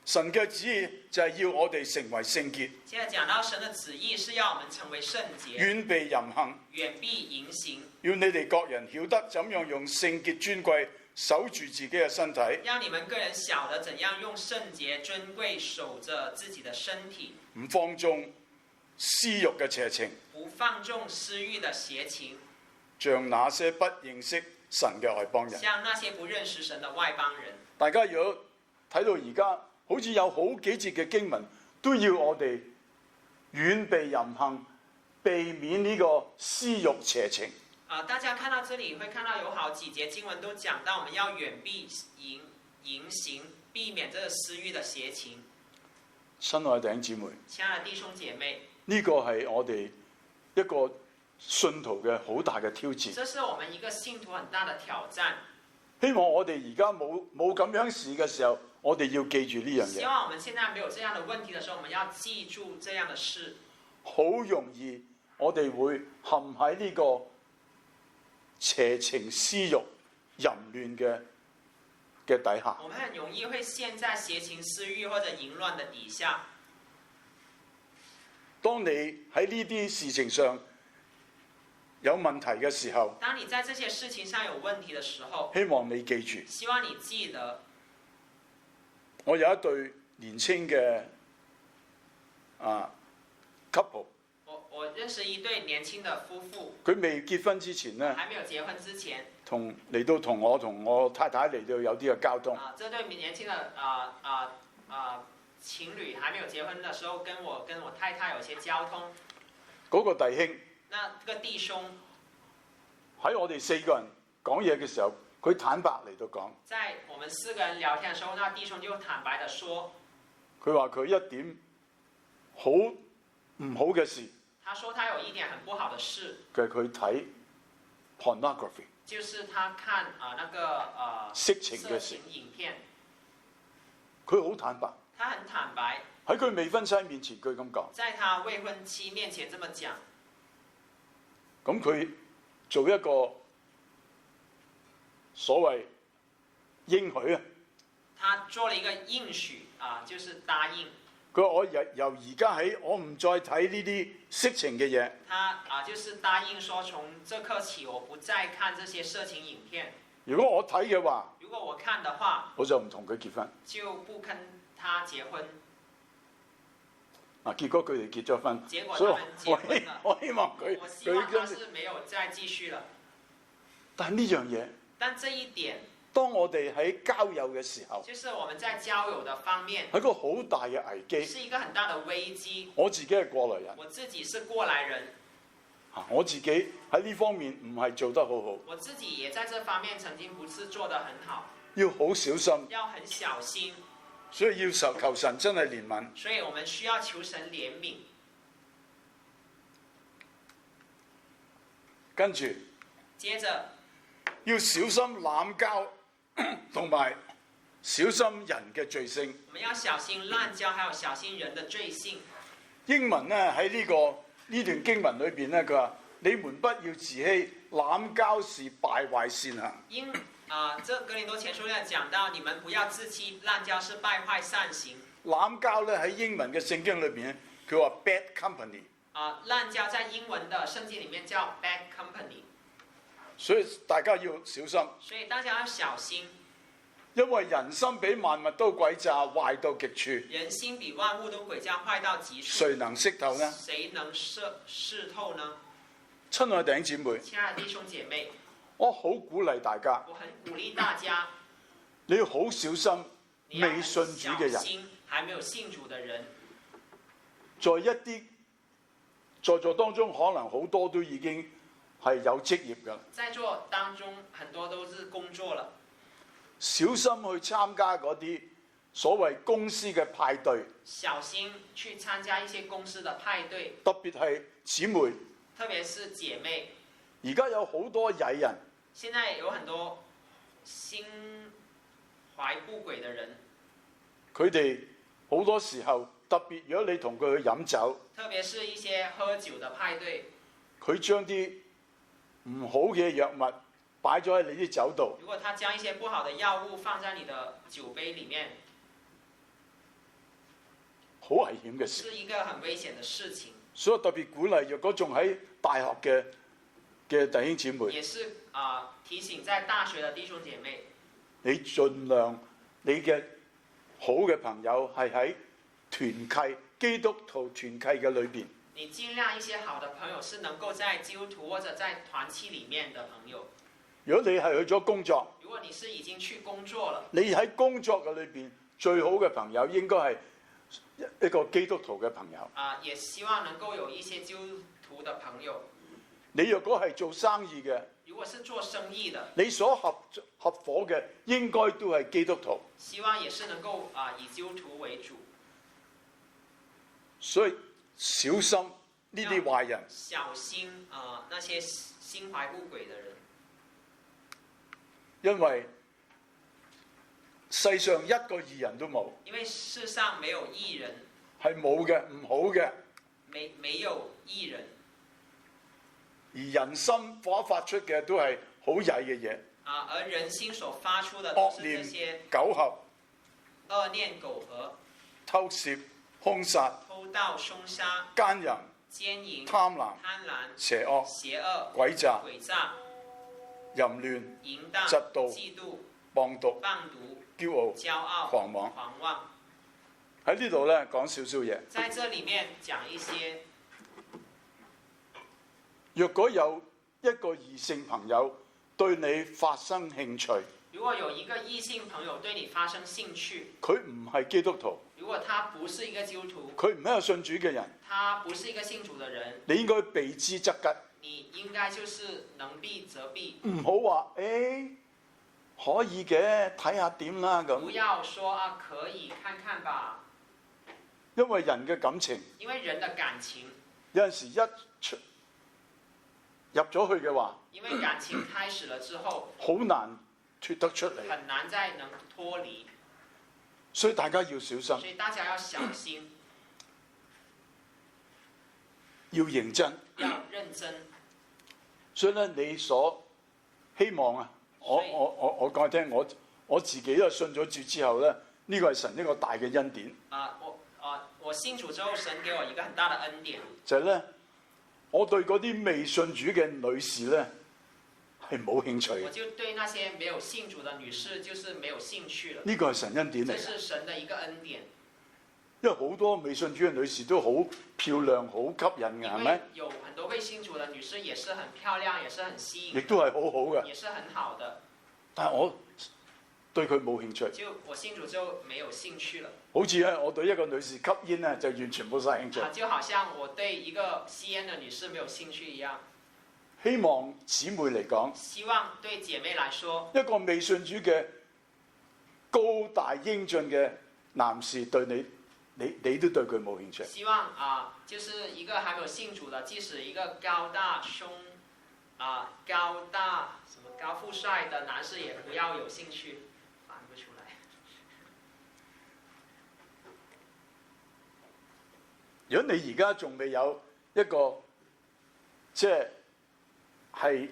神嘅旨意就係要我哋成為聖潔。現在講到神的旨意是要我們成為聖潔，遠避淫行，遠避淫行。要你哋各人曉得怎樣用聖潔尊貴守住自己嘅身體。讓你們個人曉得怎樣用聖潔尊貴守着自己的身體，唔放縱私欲嘅邪情，不放縱私欲的邪情，像那些不認識神嘅外邦人。像那些不認識神的外邦人。大家如果睇到而家，好似有好幾節嘅經文都要我哋遠避淫行，避免呢個私慾邪情。大家看到這裡會看到有好幾節經文都講到我們要遠避淫行，避免這個私慾的邪情。親愛弟兄姊妹，親愛的弟兄姐妹，呢個係我哋一個信徒嘅好大嘅挑戰。這是我們一個信徒很大的挑戰。希望我哋而家冇咁樣事嘅時候，我哋要記住呢樣嘢。希望我們現在沒有這樣的問題的時候，我們要記住這樣的事。好容易我哋會陷喺呢個邪情私慾淫亂嘅底下。我們很容易會陷在邪情私慾或者淫亂的底下。當你喺呢啲事情上有問題嘅時候，當你在這些事情上有問題的時候，希望你記住。希望你記得。我有一對年輕嘅couple。我認識一對年輕的夫婦。佢未結婚之前呢，還沒有結婚之前，嚟到同我太太嚟到有啲嘅交通。這對年輕的情侶還沒有結婚的時候，跟我太太有一些交通。嗰個弟兄，那個弟兄喺我哋四個人講嘢嘅時候，佢坦白嚟到講。在我們四個人聊天的時候，那弟兄就坦白地說，佢話佢一點好唔好嘅事。他說他有一點很不好的事，佢睇 pornography，就是他看色情嘅事。色情影片。佢好坦白，他很坦白，喺佢未婚妻面前佢咁講。在他未婚妻面前這麼講。咁佢做一個所謂應許啊。他做了一個應許就是答應。佢話我由而家起，我唔再睇呢啲色情嘅嘢。他就是答應說，從這刻起，我不再看這些色情影片。如果我睇嘅話，如果我看的話，我就唔同佢結婚。就不跟他結婚。結果佢哋結咗婚，結果他們結婚了。我希望佢，我希望他是沒有再繼續了。但係呢樣嘢，但這一點，當我哋喺交友嘅時候，就是我們在交友的方面，係個好大嘅危機。是一個很大的危機。我自己係過來人，我自己是過來人，我自己喺呢方面唔係做得好好。我自己也在這方面曾經不是做得很好，要好小心，要很小心。所以要求神真係憐憫。所以我們需要求神憐憫。跟住，接着要小心濫交，同埋小心人嘅罪性。我們要小心濫交，還有小心人的罪性。英文呢喺呢段經文裏邊呢，佢話：你們不要自欺，濫交是敗壞善行。這哥林多前書呢講到，你們不要自欺，濫交是敗壞善行。濫交咧喺英文嘅聖經裏邊咧，佢話 bad company。濫交在英文的聖經裡面叫 bad company。所以大家要小心。所以大家要小心，因為人心比萬物都詭詐，壞到極處。人心比萬物都詭詐，壞到極處。誰能識透呢？誰能識透呢？親愛的弟兄姊妹，親愛的弟兄姐妹，我好鼓勵大家，我很鼓勵大家，你要好小心未信主嘅人，小心還沒有信主的人，在一啲在座當中，可能好多都已經係有職業㗎。在座當中很多都是工作了，小心去參加嗰啲所謂公司嘅派對，小心去參加一些公司的派對，特別係姊妹。特別是姐妹。而家有好多曳人，現在有很多心懷不軌的人，佢哋好多時候，特別如果你同佢去飲酒，特別是一些喝酒的派對，佢將啲唔好嘅藥物擺咗喺你啲酒度。如果他將一些不好的藥物放在你的酒杯裡面，好危險嘅事，是一個很危險的事情。所以特別鼓勵，若果仲喺大學嘅弟兄姊妹，也是提醒在大學的弟兄姐妹，你盡量你嘅好嘅朋友係喺團契基督徒團契嘅裏邊。你盡量一些好的朋友是能夠在基督徒或者在團契裡面的朋友。如果你係去咗工作，如果你是已經去工作了，你喺工作嘅裏邊最好嘅朋友應該係一個基督徒嘅朋友。也希望能夠有一些基督徒的朋友。你若果係做生意嘅，如果是做生意的，你所合夥嘅應該都係基督徒。希望也是能夠以基督徒為主。所以小心呢啲壞人，小心那些心懷不軌的人，因為世上一個義人都冇，因為世上沒有義人，係冇嘅，唔好嘅。沒有義人，而人心所發出嘅都係好曳嘅嘢，而人心所發出的都惡是這些念、苟合、惡念、苟合、偷竊、兇殺、偷盜、兇殺、奸淫、奸淫、貪婪、貪婪、邪惡、邪惡、詭詐、詭詐、淫亂、淫蕩、嫉妒、嫉妒、謗讟、謗讟、驕傲、驕傲、狂妄。狂妄。喺呢度咧講少少嘢。在這裡面講一些，若果有一個異性朋友對你發生興趣，如果有一個異性朋友對你發生興趣，佢唔係基督徒，如果他不是一個基督徒，佢唔係一個信主嘅人，他不是一個信主的人，你應該避之則吉。你應該就是能避則避，唔好話可以嘅，睇下點啦咁。不要說可以看看吧，因為人嘅感情因為人的感情有陣時一入咗去嘅話，因為感情開始了之後，好難脱得出嚟，很難再能脫離，所以大家要小心，所以大家要小心，要認真。要認真。所以咧，你所希望啊，我講你聽，我自己都信咗主之後咧，呢個係神一個大嘅恩典。我信主之後，神給我一個很大的恩典，就係咧，我對嗰啲未信主嘅女士咧係冇興趣我嘅。就對那些沒有信主的女士就是沒有興趣了。呢個係神恩典嚟這嘅，是神的一個恩典，因為好多未信主嘅女士都好漂亮、好吸引嘅，係因咪為？有很多未信主的女士也是很漂亮，也是很吸引，亦都係好好嘅，也是很好的。但係我對佢冇興趣。就我信主之後沒有興趣了，好似咧，我對一個女士吸煙咧，就完全冇晒興趣。就好像我對一個吸煙的女士沒有興趣一樣。希望姊妹嚟講，希望對姐妹來說，一個未信主嘅高大英俊嘅男士對你都對佢冇興趣。希望就是一個還沒有信主的，即使一個高大高富帥的男士也不要有興趣，翻不出來。如果你而家仲未有一個即係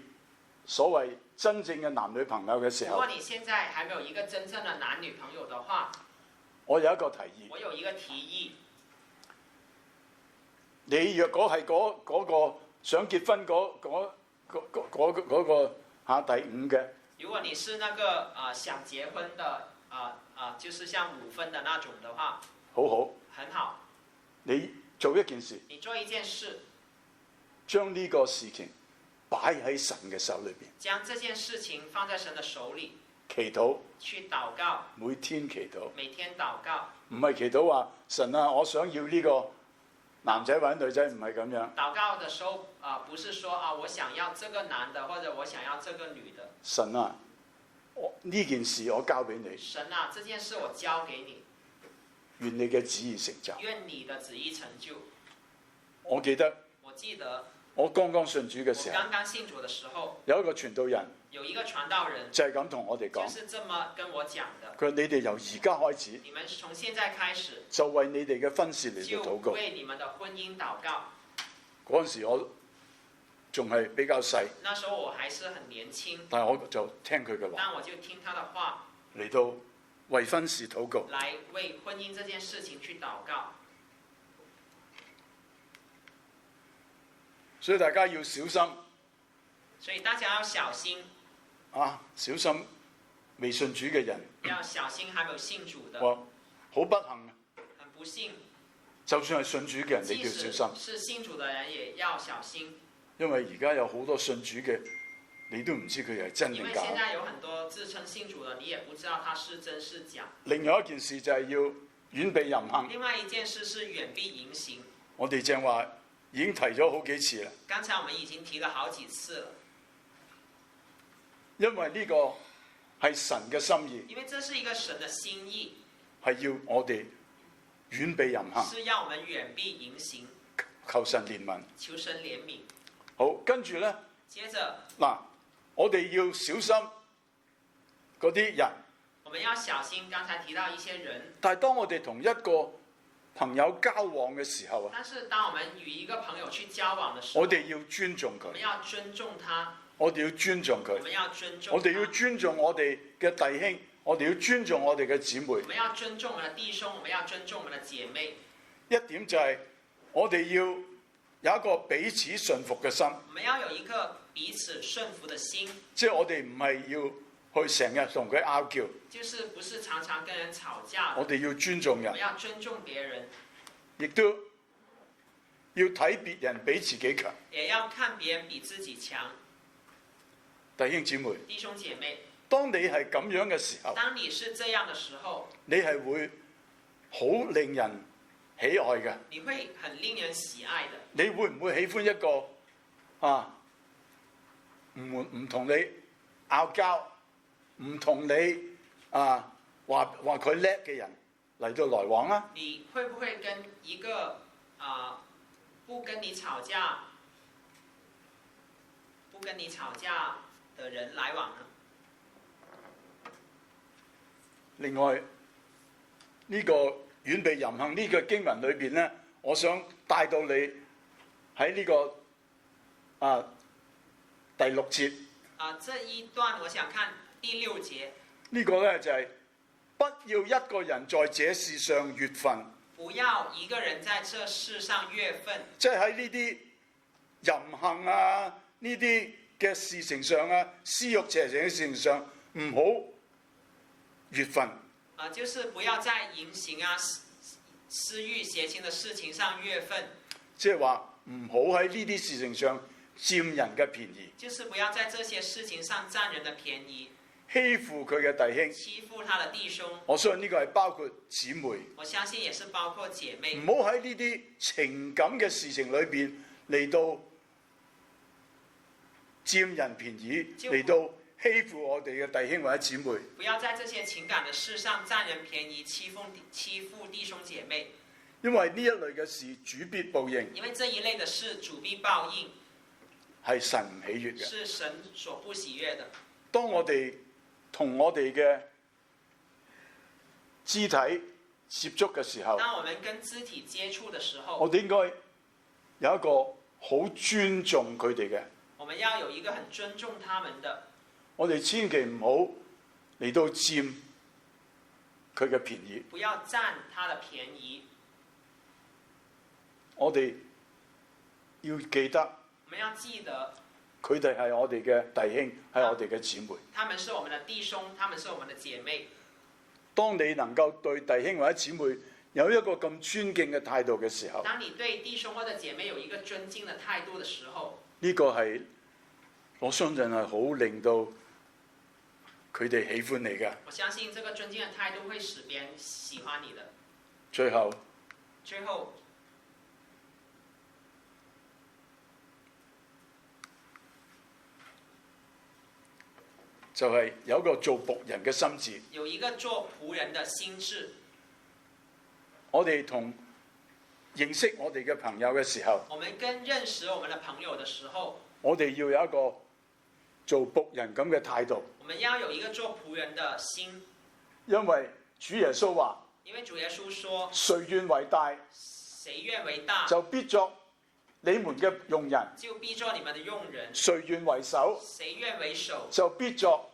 所謂真正嘅男女朋友嘅時候如果，你現在還沒有一個真正的男女朋友的話，我有一個提議。我有一個提議，你若果係嗰個想結婚嗰個第五嘅，如果你是那個想結婚的就是像5分的那種的話，好好，很好。你做一件事，你做一件事，將呢個事情擺喺神嘅手裏邊，將這件事情放在神的手裏，祈禱，去禱告，每天祈禱，每天禱告。唔係祈禱話神啊，我想要呢個男仔或者女仔，唔係咁樣。禱告的時候不是說我想要這個男的，或者我想要這個女的。神啊，呢件事我交俾你，神啊，這件事我交給你，願你嘅旨意成就。願你的旨意成就。我記得我記得我剛剛信主嘅時我候，剛剛信主的時候，有一個傳道人有一個傳道人就係咁同我哋講，就是這麼跟我講的。佢話你哋由而家開始你們從現在開始就為你哋嘅婚事嚟就到禱告。為你們的婚姻禱告。嗰陣時我仲係比較細，那時候我還是很年輕，但係我就聽佢嘅話但我就聽他的話，嚟到為婚事禱告。來為婚姻這件事情去禱告。所以大家要小心所以大家要小心，小心未信主嘅人。要小心還沒有信主的。哇，好不幸，很不幸，就算係信主嘅人，你即都要小心，使是信主的人也要小心，因為而家有好多信主嘅你都唔知佢係真因定假。为现在有很多自称信主的，你也不知道他是真是假。另外一件事就係要遠避淫行。另外一件事是远避淫行。我哋正話已經提咗好幾次啦，刚才我们已经提了好几次了，因為呢個係神嘅心意，因为这是一个神的心意，係要我哋遠避淫行，是要我们远避淫行，求神憐憫。求神怜悯。好，跟住呢，接着，嗱，我哋要小心嗰啲人。我们要小心刚才提到一些人，但係當我哋同一個朋友交往嘅時候啊，但是当我们与一个朋友去交往的时候，我哋要尊重佢，我们要尊重他，我哋要尊重佢，我们要尊重我哋要他，尊重我哋嘅弟兄，我哋要尊重我哋嘅姊妹。我们要尊重我们的弟兄，我们要尊重我们的姐妹。一點就係我哋要有一個彼此順服嘅心，我们要有一个彼此顺服的心，即係我哋唔係要去成日同佢拗撬，就是不是常常跟人吵架的，我哋要尊重人我们，要尊重别人，亦都要睇別人比自己強。也要看别人比自己强。弟兄姊妹，弟兄姐妹，當你係咁樣嘅時候，当你是这样的时候，你係會好令人喜愛嘅。你会很令人喜愛的。你會唔會喜歡一個唔同你拗交，唔同你話佢叻嘅人嚟到來往啊？你會不會跟一個不跟你吵架的人來往呢？另外呢個遠避淫行呢個經文裏邊咧，我想帶到你喺呢個第6節。這一段我想看第6節。呢個咧就係不要一個人在這事上越分。不要一個人在這事上越分。即係喺呢啲淫行啊，呢啲嘅事情上啊，私欲邪情嘅事情上，唔好越分。就是不要在淫行啊、私欲邪情的事情上越分。即係話唔好喺呢啲事情上佔人嘅便宜。就是不要在這些事情上佔人的便宜。欺負佢嘅弟兄。欺負他的弟兄。我相信呢個係包括姊妹。我相信也是包括姐妹。唔好喺呢啲情感嘅事情裏邊嚟到佔人便宜，嚟到欺負我哋嘅弟兄或者姊妹。不要在這些情感的事上佔人便宜，欺負弟兄姐妹。因為呢一類嘅事主必報應。因為這一類的事主必報應。係神唔喜悅嘅。是神所不喜悅的。當我哋同我哋嘅肢體接觸嘅時候，當我們跟肢體接觸的時候，我哋應該有一個好尊重佢哋嘅。我們要有一個很尊重他們的。我哋千祈唔好嚟到佔佢嘅便宜。不要佔他的便宜。我哋要記得，我們要記得，佢哋係我哋嘅弟兄，係我哋嘅姊妹。他們是我們的弟兄，他們是我們的姐妹。當你能夠對弟兄或者姊妹有一個咁尊敬嘅態度嘅時候，當你對弟兄或者姐妹有一個尊敬的態度的時候，呢個係我相信係好令到佢哋喜歡你嘅。我相信這個尊敬的態度會使別人喜歡你的。最後，就係有一個做僕人嘅心志。有一個做僕人的心志。我哋同認識我哋嘅朋友嘅時候，我們跟認識我們的朋友的時候，我哋要有一個做僕人咁嘅態度。我們要有一個做僕人的心。因為主耶穌話，因為主耶穌說，誰願為大，誰願為大，就必作你們嘅用人；就必作你們的用人。誰願為首，誰願為首，就必作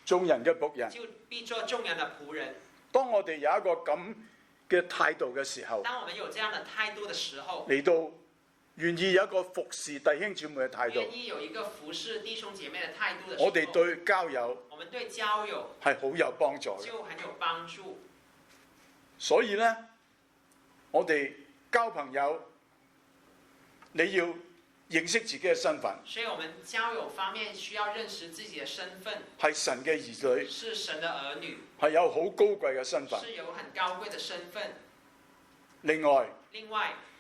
眾人嘅僕人。就必作眾人的僕人。當我哋有一個咁嘅態度嘅時候，當我們有這樣的態度的時候，嚟到願意有一個服侍弟兄姊妹嘅態度，願意有一個服侍弟兄姐妹的態度的時候，我哋對交友，我們對交友係好有幫助嘅。就很有幫助。所以呢，我哋交朋友，你要認識自己嘅身份，所以我們交友方面需要認識自己的身份，係神嘅兒女，是神的兒女，係有好高貴嘅身份。是有很高貴的身份。另外，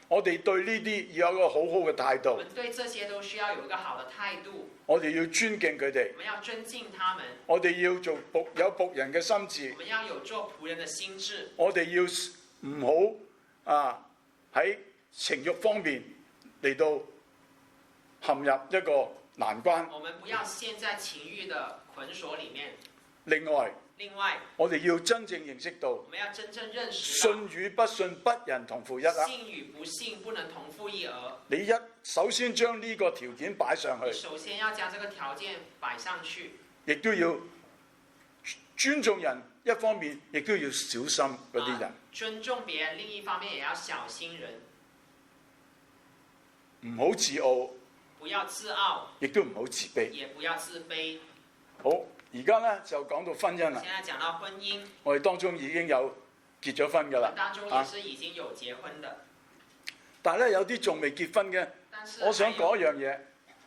我哋對呢啲要有一個好好嘅態我度，們對這些都需要有一個好的態度，我哋要尊敬佢哋我，們要尊敬他們，我哋要做有僕人嘅心志我，們要有做僕人的心志，我哋要唔好喺情慾方面嚟到陷入一個難關。我們不要陷在情慾的捆鎖裡面。另外，我哋要真正認識到，我們要真正認識到信與不信不能同負一軛。信與不信不能同負一軛。你首先將呢個條件擺上去，首先要將這個條件擺上去，亦都要尊重人，一方面亦都要小心嗰啲人。尊重別人，另一方面也要小心人，唔好自傲，不要自傲，亦都唔好自卑。也不要自卑。好，而家呢就講到婚姻啦。現在講到婚姻，我哋當中已經有結咗婚㗎啦，當中也是已經有結婚的，但係咧有啲仲未結婚嘅，我想講一樣嘢。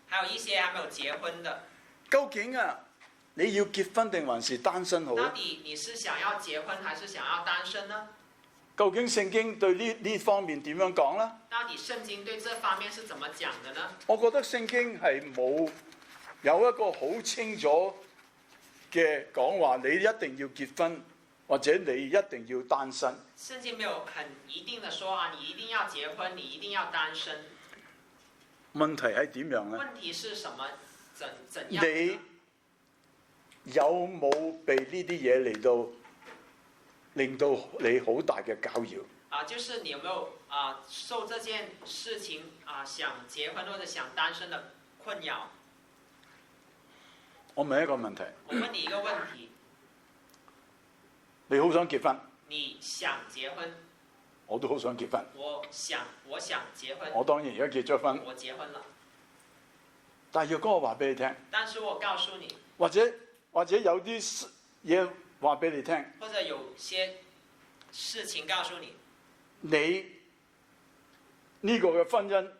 還有一些還沒有結婚的，究竟你要結婚定還是單身好？到底你是想要結婚還是想要單身呢？究竟聖經對呢方面點樣講呢？到底聖經對這方面是怎麼講的呢？我覺得聖經係冇有一個好清楚嘅講話，你一定要結婚或者你一定要單身。聖經沒有很一定的說你一定要結婚，你一定要單身。問題係點樣呢？問題是什麼？怎樣呢？你有冇被呢啲嘢嚟到令到你好大嘅攪擾？就是你有沒有受這件事情想結婚或者想單身的困擾？我問一個問題。我問你一個問題。你好想結婚？你想結婚？我都好想結婚。我想結婚。我當然而家結咗婚。我結婚了。但係若果我話俾你聽，但是我告訴你，或者有啲嘢話俾你聽，或者有些事情告訴你，你呢個嘅婚姻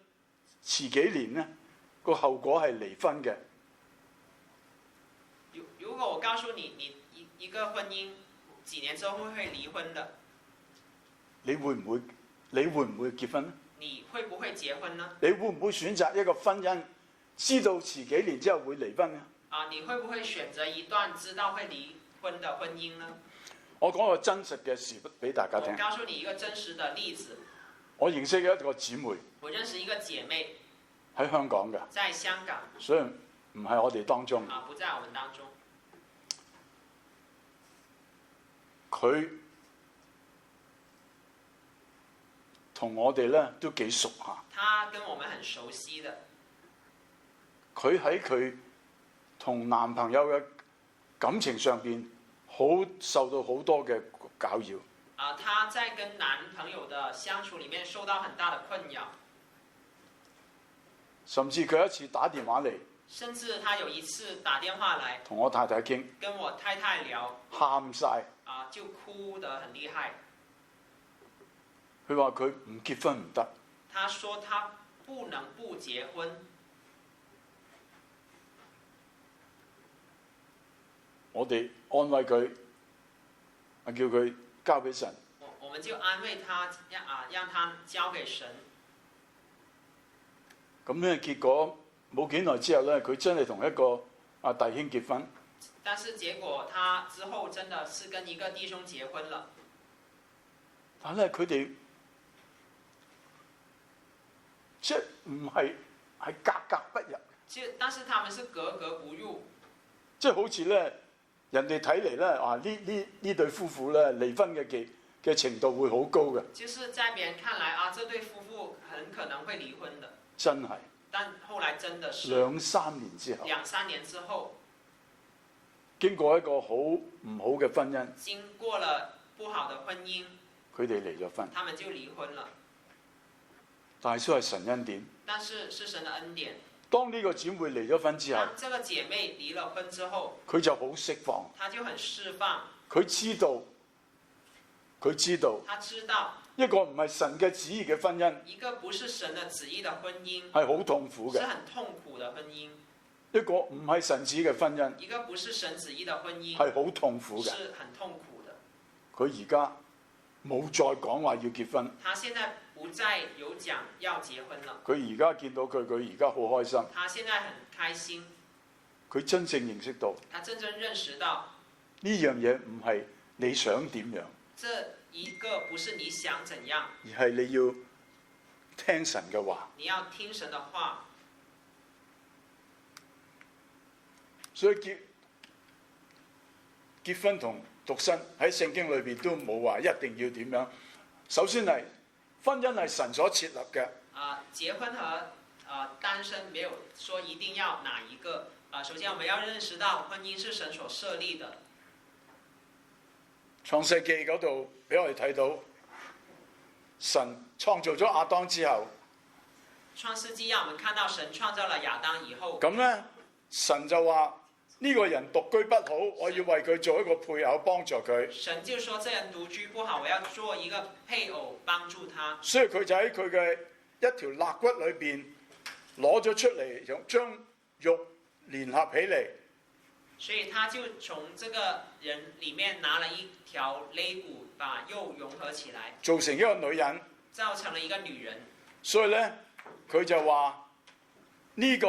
遲幾年呢個後果係離婚嘅。如果我告訴你，你一個婚姻幾年之後會離婚的，你會唔會結婚呢？你會不會結婚呢？你會唔會選擇一個婚姻，知道遲幾年之後會離婚呢？你會不會選擇一段知道會離婚的婚姻呢？我講個真實嘅事俾大家聽。我告訴你一個真實的例子。我認識一個姊妹。我認識一個姐妹。喺香港嘅。在香港。所以唔係我哋當中。不在我們當中。佢同我哋咧都幾熟下。他跟我們很熟悉的。佢喺佢同男朋友嘅感情上邊，受到好多嘅攪擾。他在跟男朋友的相處裡面受到很大的困擾。甚至佢一次打電話嚟。甚至他有一次打電話來。同我太太傾。跟我太太聊。喊晒。就哭得很厲害。佢話佢唔結婚唔得。他說他不能不結婚。我哋安慰佢，叫佢交俾神。我們就安慰他，讓他交給神。咁咧，結果冇幾耐之後咧，佢真係同一個弟兄結婚。但是結果他之後真的是跟一個弟兄結婚了。但係佢哋即係唔係格格不入。但是他們是格格不入。即係好似咧，人哋睇嚟咧，呢對夫婦咧離婚嘅程度會好高嘅。就是在別人看來這對夫婦很可能會離婚的。真係。但後來真的是。2、3年之後。2、3年之後。經過一個好唔好嘅婚姻，經過了不好的婚姻，佢哋離咗婚，他們就離婚了。但係都係神恩典。但是神的恩典。當呢個姊妹離咗婚之後，這個姐妹離了婚之後，佢就好釋放。她就很釋放。佢知道，她知道一個唔係神嘅旨意嘅婚姻一个不是神的旨意的婚姻，係好痛苦嘅，是很痛苦的婚姻；一個唔係神旨意嘅婚姻一个不是神旨意的婚姻，係好痛苦嘅。是很痛苦的。佢而家冇再講話要結婚，他现在不再有讲要结婚了，佢而家見到佢而家好開心，他现在很開心，佢真正認識到他真正認識到呢樣嘢唔係你想點樣，這一個不是你想怎樣，而係你要聽神嘅話。你要聽神的話。所以結婚同獨身喺聖經裏邊都冇話一定要點樣。首先係婚姻係神所設立嘅，結婚和單身沒有說一定要哪一個。首先我們要認識到婚姻是神所設立的。創世記嗰度俾我哋睇到，神創造咗亞當之後，創世記讓我們看到神創造了亞當以後，咁呢，神就話呢個人獨居不好，我要為佢做一個配偶幫助佢。神就說這人獨居不好，我要做一個配偶幫助他。所以佢就喺佢嘅一條肋骨裏邊攞咗出嚟，將肉連合起嚟。所以他就從這個人裡面拿了一條肋骨，把肉融合起來，做成一個女人，造成了一個女人。所以呢，佢就話呢個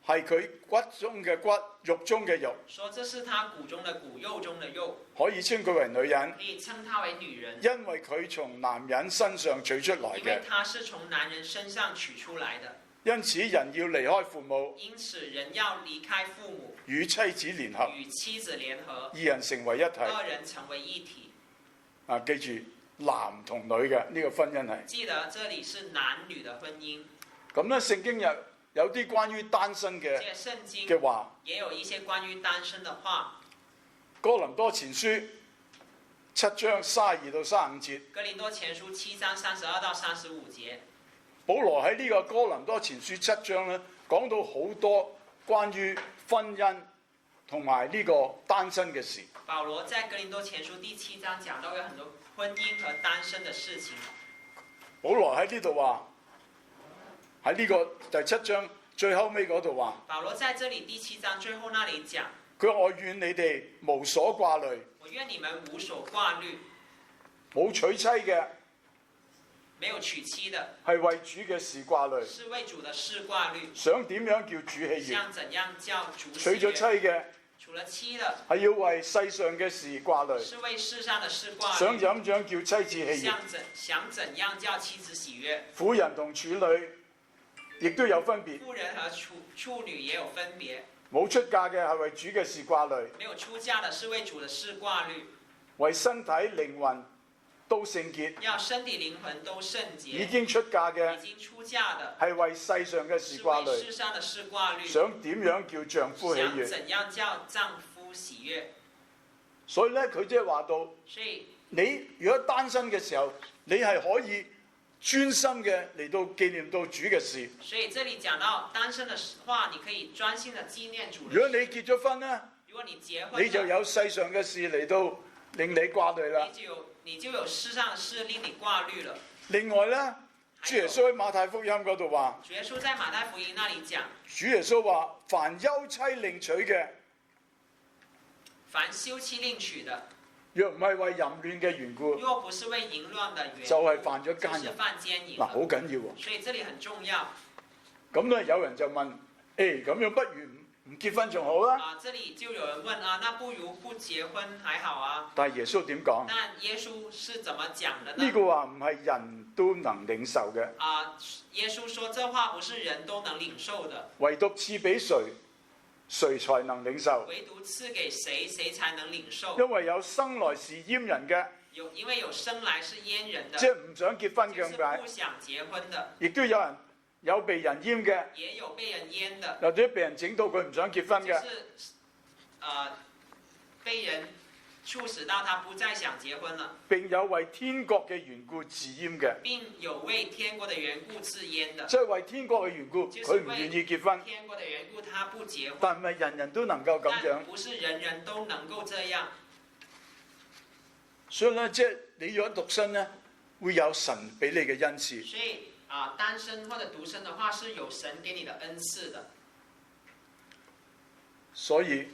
係佢骨中嘅骨，肉中嘅肉，說這是他骨中的骨，肉中的肉，可以稱佢為女人，可以稱她為女人，因為佢從男人身上取出來因為嘅。她是從男人身上取出來的。因此人要離開父母，因此人要離開父母，與妻子聯合，與妻子聯合，二人成為一體。二人成為一體。記住男同女嘅呢個婚姻係。記得這裡是男女的婚姻。咁咧，聖經有啲關於單身嘅聖經嘅話，也有一些關於單身的話。哥林多前書7章32到35節。哥林多前書7章32到35節。保羅喺呢個哥林多前書7章咧，講到好多關於婚姻同埋呢個單身嘅事。保羅在哥林多前書第7章講到有很多婚姻和單身的事情。保羅喺呢度話，喺呢個第7章最後尾嗰度話，保羅在這裡第7章最後那裡講，佢話我願你哋無所掛慮，我願你們無所掛慮，冇娶妻嘅，沒有娶妻的，係為主嘅事掛慮，是為主的事掛慮，想點樣叫主喜悅，像怎樣叫主喜娶咗妻悅，嘅娶了妻的，係要為世上嘅事掛慮，是為世上的事掛想慮，怎樣叫妻子喜悅。想怎樣叫妻子喜悅。婦人同處女亦都有分別，婦人和處女也有分別。冇出嫁嘅係為主嘅事掛慮，沒有出嫁的是為主的事掛慮，為身體靈魂都聖潔。要身體靈魂都聖潔。已經出嫁嘅已經出嫁的係為世上嘅事是掛慮，為世上的事掛慮，想點樣叫丈夫喜悅。想怎樣叫丈夫喜悅。所以咧，佢即係話到，所以你如果單身嘅時候，你係可以專心嘅嚟到紀念到主嘅事。所以這裡講到單身的話，你可以專心的紀念主的事。如果你結咗婚咧，如果你結婚，你就有世上嘅事嚟到令你掛慮啦。你就有世上的事令你掛慮了。另外咧，主耶穌喺馬太福音嗰度話，主耶穌在馬太福音那裡講，主耶穌話：凡休妻另娶嘅，凡休妻另娶的，若唔係為淫亂嘅緣故，若不是為淫亂的緣故，就係犯咗奸淫。就是犯奸淫。嗱，好緊要喎。所以這裡很重要。咁咧，有人就問：咁樣不如唔結婚仲好啦？這裡就有人問那不如不結婚還好啊？但係耶穌點講？但耶穌是怎麼講的呢？呢個話唔係人都能領受嘅。耶穌說這話不是人都能領受的，唯獨賜俾誰，誰才能領受？唯獨賜給誰，誰才能領受？因為有生來是閹人嘅，因為有生來是閹人的，即係唔想結婚嘅就是咁解。不想結婚的，亦都有人有被人閹嘅，也有被人閹的，或者被人整到佢唔想結婚嘅。就是被人促使到他不再想結婚了，並有為天國嘅緣故自閹嘅，並有為天國的緣故自閹的，即係為天國嘅緣故，佢唔願意結婚。天國的緣故他不結婚，但唔係人人都能夠咁樣但，不是人人都能夠這樣。所以咧，即係你如果獨身咧，會有神俾你嘅恩賜。所以單身或者獨身的話，是有神給你的恩賜的。所以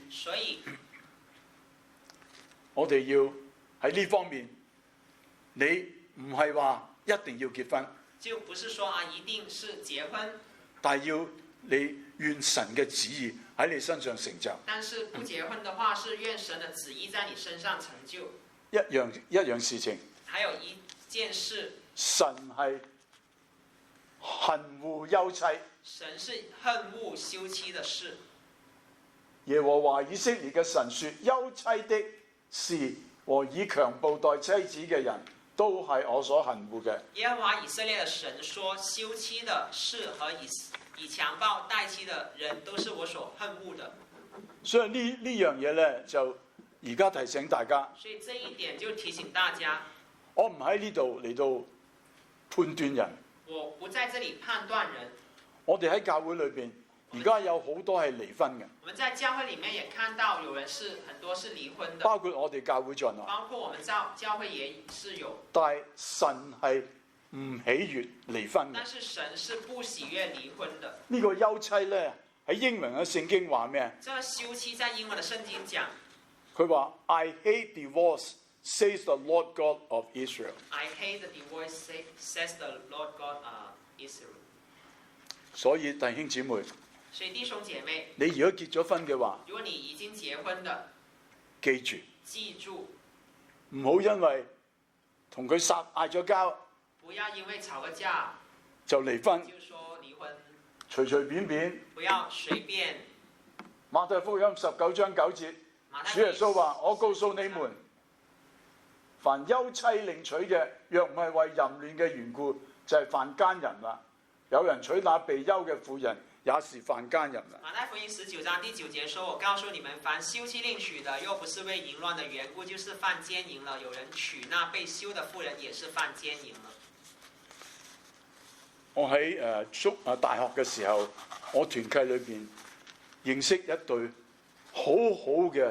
我哋要喺呢方面，你唔係話一定要結婚，就不是說一定是結婚，但係要你願神嘅旨意喺你身上成就。但是不結婚的話，是願神的旨意在你身上成就。一樣事情，還有一件事，神係恨惡休妻。神是恨惡休妻的事。耶和華以色列嘅神說：休妻的事和以強暴待妻子嘅人，都係我所恨惡嘅。耶和華以色列的神說：休妻的事和以強暴待妻的人，都是我所恨惡的。所以呢樣嘢呢，就而家提醒大家。所以這一點就提醒大家，我唔喺呢度嚟到判斷人。我不在這裡判斷人。我哋喺教會裏邊，而家有好多係離婚嘅。我們在教會裡面也看到有人很多是離婚的，包括我哋教會在內。包括我們教會也是有。但係神係唔喜悅離婚嘅。但是神是不喜悅離婚的。呢個休妻呢，喺英文嘅聖經話咩？這個休妻在英文的聖經講，佢話 I hate divorce, says the Lord God of Israel. I hate the divorce, says the Lord God Israel. 所以弟兄姊妹，所以弟兄姐妹，你如果結咗婚嘅話，如果你已經結婚的，記住，唔好因為同佢嗌咗交，不要因為吵個架就離婚，就說離婚，隨隨便便。不要隨便。馬太福音19章9節，主耶穌話：我告訴你們，凡休妻另娶嘅，若唔係為淫亂嘅緣故，就係犯奸淫啦。有人娶那被休嘅婦人，也是犯奸淫啦。馬太福音19章第9節說：我告訴你們，凡休妻另娶的，又不是為淫亂的緣故，就是犯奸淫了。有人娶那被休的婦人，也是犯奸淫了。我喺大學嘅時候，我團契裏邊認識一對好好嘅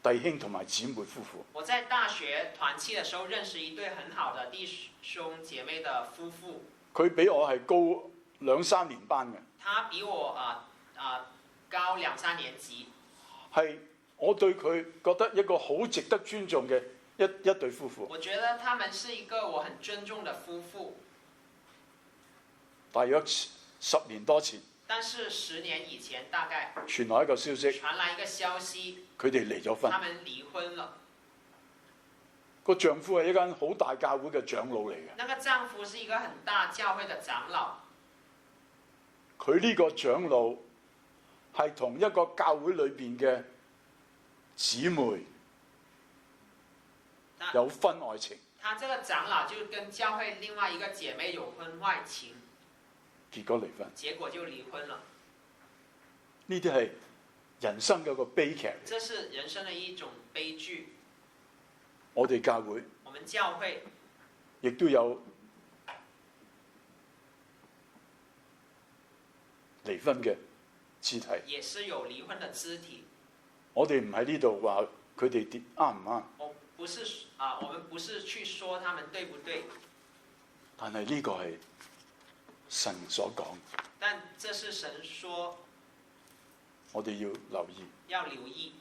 弟兄同埋姊妹夫婦。我在大學團契嘅時候認識一對很好的弟兄姐妹的夫婦。佢比我係高2-3年班嘅。他比我高2-3年級。係我對佢覺得一個好值得尊重嘅一對夫婦。我覺得他們是一個我很尊重的夫婦。大約10年多前，但是10年以前大概傳來一個消息，傳來一個消息，佢哋離咗婚。他們離婚了。個丈夫係一間好大教會嘅長老嚟嘅。那個丈夫是一個很大教會的長老。佢呢個長老係同一個教會裏邊嘅姊妹有婚外情。他這個長老就跟教會另外一個姐妹有婚外情，結果離婚。結果就離婚了。呢啲係人生嘅一個悲劇。這是人生的一種悲劇。我哋教會，我們教會亦都有離婚嘅肢體，也是有離婚的肢體。我哋唔喺呢度話佢哋啱唔啱。我們不是去說他們對不對，但係呢個係神所講。但這是神說，我哋要留意。要留意。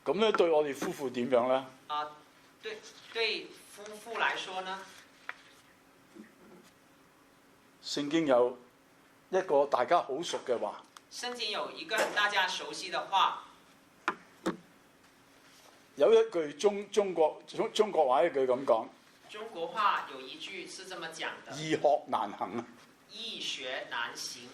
咁咧對我哋夫婦點樣咧？對夫婦來說呢？聖經有一個大家好熟嘅話。聖經有一個大家熟悉的話。有一句中國話一句咁講。中國話有一句是這麼講的。易學難行啊！易學難行。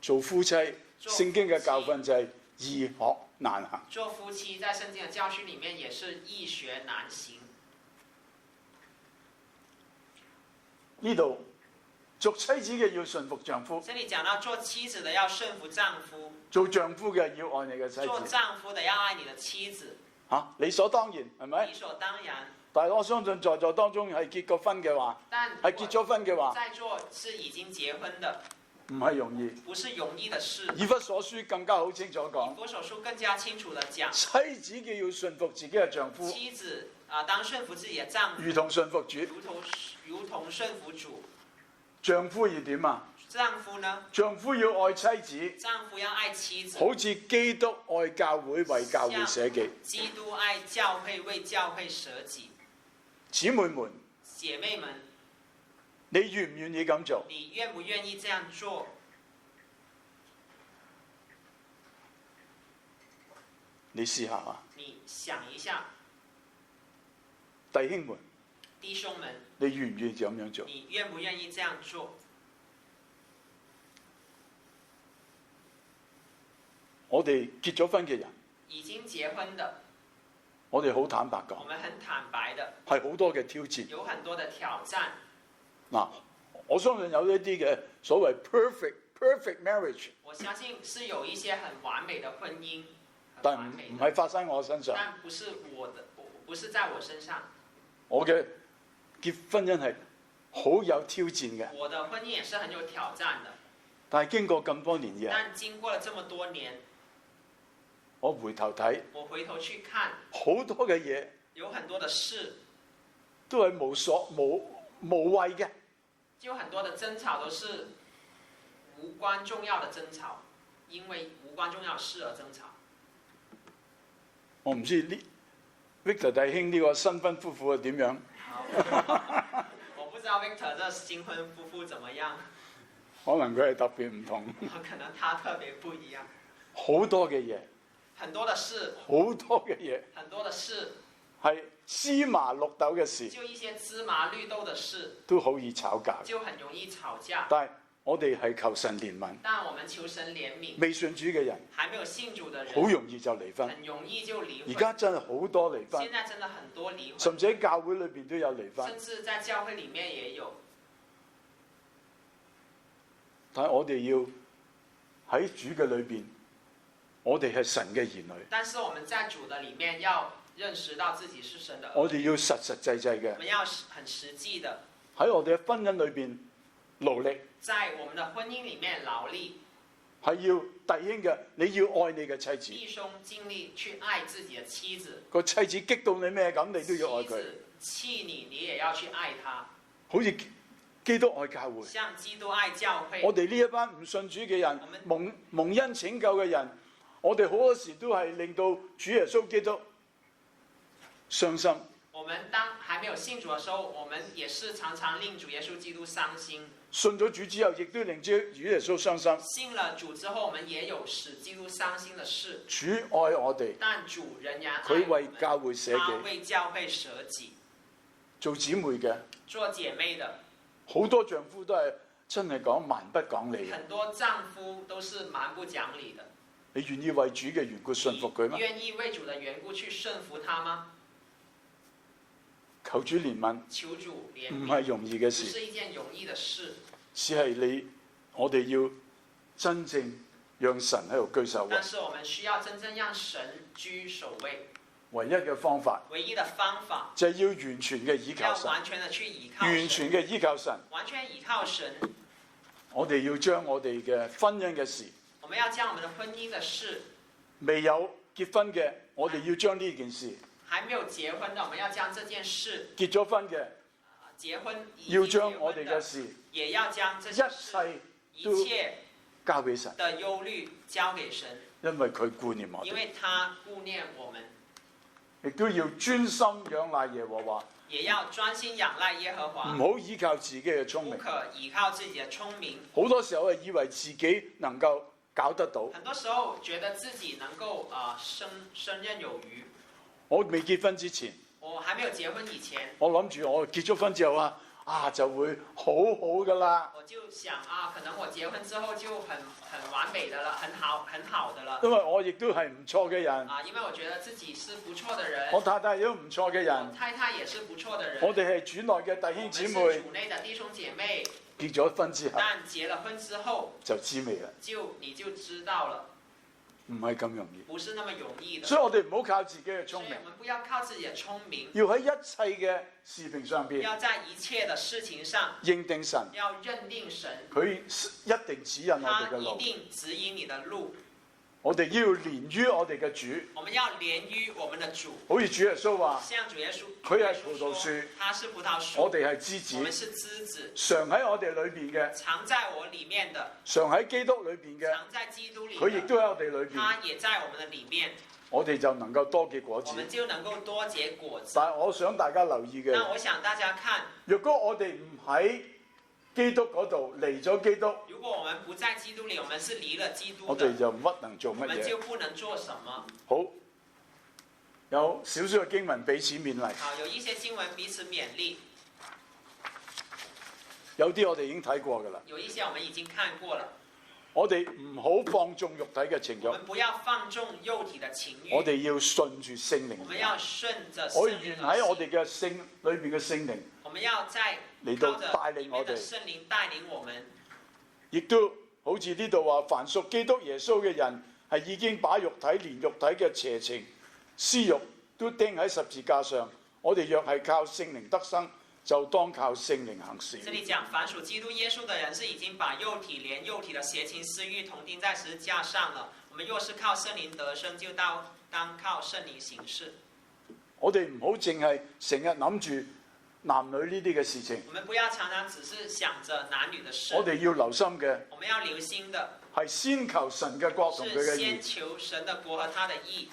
做夫妻，聖經嘅教訓就係易學難行。做夫妻在聖經嘅教訓裡面也是易學難行。呢度做妻子嘅要順服丈夫。這裡講到做妻子的要順服丈夫。做丈夫嘅要愛你嘅妻子。做丈夫的要愛你的妻子。理所當然係咪？理所當然。但係我相信在座當中係結過婚嘅話，係結咗婚嘅話，在座是已經結婚的，唔係容易。不是容易的事。以弗所書更加好清楚講。以弗所書更加清楚地講。妻子嘅要順服自己嘅丈夫。妻子當順服自己嘅丈夫，如同順服主。如同順服主。丈夫要點啊？丈夫呢？丈夫要愛妻子，丈夫要愛妻子，好似基督愛教會，為教會捨己。基督愛教會，為教會捨己。姊妹們，姐妹們，你願唔願意咁做？你願不願意這樣做？你試下啊！你想一下，弟兄們，弟兄們，你願唔願意咁樣做？你願不願意這樣做？我哋結咗婚嘅人，已經結婚的，我哋好坦白我講，們很坦白的，係好多嘅挑戰。有很多的挑戰。嗱，我相信有一啲嘅所謂 perfect marriage，我相信是有一些很完美的婚姻，但很完美唔係發生喺我身上。但不是我的，不是在我身上。我嘅婚姻係好有挑戰嘅，我的婚姻也是很有挑戰的，但係經過咁多年嘅，但經過了這麼多年，我回頭睇，我回頭去看，好多嘅嘢有很多的事，都係無謂嘅。就很多的爭吵都是無關重要的爭吵，因為無關重要事而爭吵。我唔知呢 Victor 弟兄呢個新婚夫婦係點樣？我不知道 Victor 這新婚夫婦怎麼樣，可能佢係特別唔同，可能他特別不一樣。好多嘅嘢，很多的事，好多嘅嘢很多的事，係芝麻綠豆嘅事，就一些芝麻綠豆的事，都好易吵架。就很容易吵架。但係我哋係求神憐憫，但我們求神憐憫，未信主嘅人還沒有信主的人，好容易就離婚。很容易就離而婚。家真係好多離婚現，在真的很多離婚，甚至喺教會裏邊都有離婚。甚至在教會裡面也有。但係我哋要喺主嘅裏邊，我哋係神嘅兒女，但是我們在主的裡面要認識到自己是神的兒女，我哋要實實際際嘅我們要很實際的喺我哋嘅婚姻裏邊勞力，在我們的婚姻裡面勞力。係要弟兄嘅，你要愛你嘅妻子。弟兄盡力去愛自己的妻子，個妻子激到你咩咁，你都要愛佢。妻子氣你，你也要去愛他，好似基督愛教會，像基督愛教會。我哋呢一班唔信主嘅人，蒙恩拯救嘅人，我哋好多時都係令到主耶穌基督傷心。我們當還沒有信主的時候，我們也是常常令主耶穌基督傷心。信咗主之後，亦都令主耶穌傷心。信了主之後，我們也有使基督傷心的事。主愛我哋，但主仍然愛我佢們，為教會捨他己。為教會捨己。做姊妹嘅，做姐妹的，好多丈夫都係真係講蠻不講理嘅。很多丈夫都是蠻不講理的。你願意為主嘅緣故信服佢嗎？願意為主的緣故去順服他嗎？求主憐憫，求主憐唔憫，係容易嘅不事，是一件容易的事。只係我哋要真正讓神喺度居首位但。是我們需要真正讓神居首位。唯一嘅方法唯一的方法就係要完全嘅依靠要神，完全的去依靠神，完全嘅依靠神。完全依靠神。我哋要將我哋嘅婚姻嘅事，我們要將我們的婚姻的事，未有結婚嘅，我哋要將呢件事；還沒有結婚的，我們要將這件事；結咗婚嘅，結婚已經要結婚將我哋嘅的，事也要將這一些事切一都切交俾神，的憂慮交給神，因為佢顧念我哋，因為他顧念我們，亦都要專心仰賴耶和華，也要專心仰賴耶和華，唔好依靠自己嘅聰明。不可依靠自己的聰明。好多時候係以為自己能夠搞得到。很多時候覺得自己能夠勝任有餘。我未結婚之前，我還沒有結婚以前，我諗住我結咗婚之後就會好好噶啦。我就想可能我結婚之後就很完美的了，很好的了。因為我亦都係唔錯嘅人，因為我覺得自己是不錯的人，我太太亦都唔錯嘅我人，太太也是不錯的人。我哋係主內嘅弟兄姊妹我們是。主內的弟兄姐妹，結咗婚之後但結了婚之後就知味啦，你就知道了，唔係咁容易。不是那麼容易的。所以我哋唔好靠自己嘅聰明所以我，們不要靠自己的聰明，要喺一切嘅事情上邊要在一切的事情上認定神，要認定神，佢一定指引我哋他嘅路。一定指引你的路。我哋要連於我哋嘅主，我們要連於我們的主。好似主耶穌話：像主耶穌，佢係葡萄樹，他是葡萄樹，我哋係枝子，我們是枝子，常喺我哋裏邊嘅，藏在我裡面的，常喺基督裏邊嘅，藏在基督裡佢亦的，都喺我哋裏邊，他也在我們的裡面，我哋就能夠多結果子。我們就能夠多結果子。但係我想大家留意嘅，那我想大家看，若果我哋唔喺基督嗰度，離咗基督，如果我們不在基督裡，我們是離了基督我的，哋就不能做我乜嘢。們就不能做什麼。好，有少少嘅經文彼此勉勵，好，有一些經文彼此勉勵，有啲我哋已經睇過㗎啦。有一些我們已經看過了。我哋唔好放縱肉體嘅情慾，我們不要放縱肉體的情慾，我哋要順住聖靈我。們要順着我聖靈願喺我而行。哋嘅聖裏邊嘅聖靈，我們要在嚟到靠着帶領裡面的我哋聖靈帶領我們。亦都好似呢度話，凡屬基督耶穌嘅人，係已經把肉體連肉體嘅邪情、私慾都釘喺十字架上。我哋若係靠聖靈得生，就當靠聖靈行事。這裡講，凡屬基督耶穌的人，是已經把肉體連肉體的邪情私慾同釘在十字架上了。我們若是靠聖靈得生，就當靠聖靈行事。我哋唔好淨係成日諗住男女呢啲嘅事情，我們不要常常只是想着男女的事。我哋要留心嘅我們要留心的係先求神嘅國同佢嘅是先義，求神的國和他的義，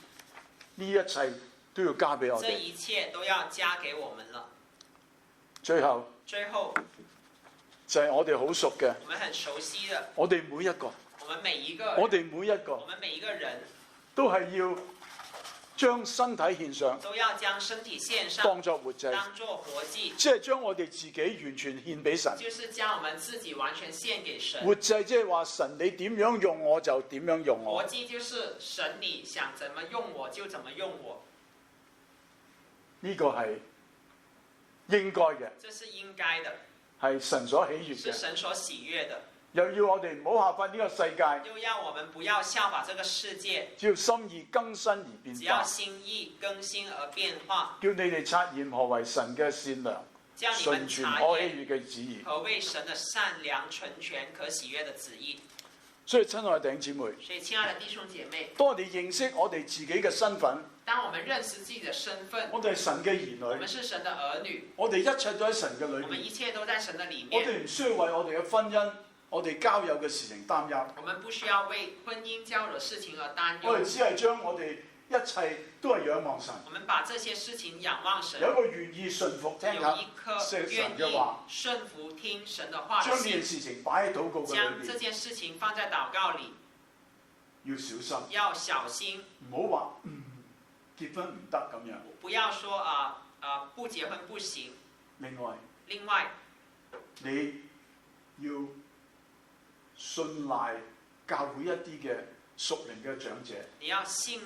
呢一切都要加俾我哋。這一切都要加給我們了。最後最後，就係我哋好熟嘅，我們很熟悉的，我哋每一個，我們每一個我人，哋每一個我們每一個人都係要將身體獻上，都要將身體獻上，當作活祭，當作活祭，即係將我哋自己完全獻俾神。就是將我們自己完全獻給神。活祭即係話神你點樣用我就點樣用我，活祭就是神你想怎麼用我就怎麼用我，呢個係應該嘅，這是應該的，係神所喜悅是嘅。神所喜悅的。又要我哋唔好效法呢個世界，又要我們不要效法這個世界，只要心意更新而變只要化，心意更新而變化，叫你哋察驗何為神嘅善良、叫你們純全、察驗可喜悅嘅旨意。何為神的善良、純全、可喜悅的旨意。所以親愛嘅弟兄姊妹，所以，親愛的弟兄姐妹，當我哋認識我哋自己嘅身份，當我們認識自己的身份，我哋係神嘅兒女我們，是神的兒女，我哋一切都喺神嘅裏我們面，一切都在神的裡我面。哋唔需要為我哋嘅婚姻、我哋交友嘅事情擔憂，我們不需要為婚姻交友的事情而擔憂，我哋只係將我哋一切都係仰望神，我們把這些事情仰望神，有一個願意順服聽下有一顆神願意嘅話，順服聽神的話將的心，呢件事情擺喺禱告嘅裏邊，將這件事情放在禱告裡，要小心，要小心，唔好話結婚唔得咁樣。不要說不結婚不行。另外，另外，你要信賴教會一啲嘅屬靈嘅長者，你要信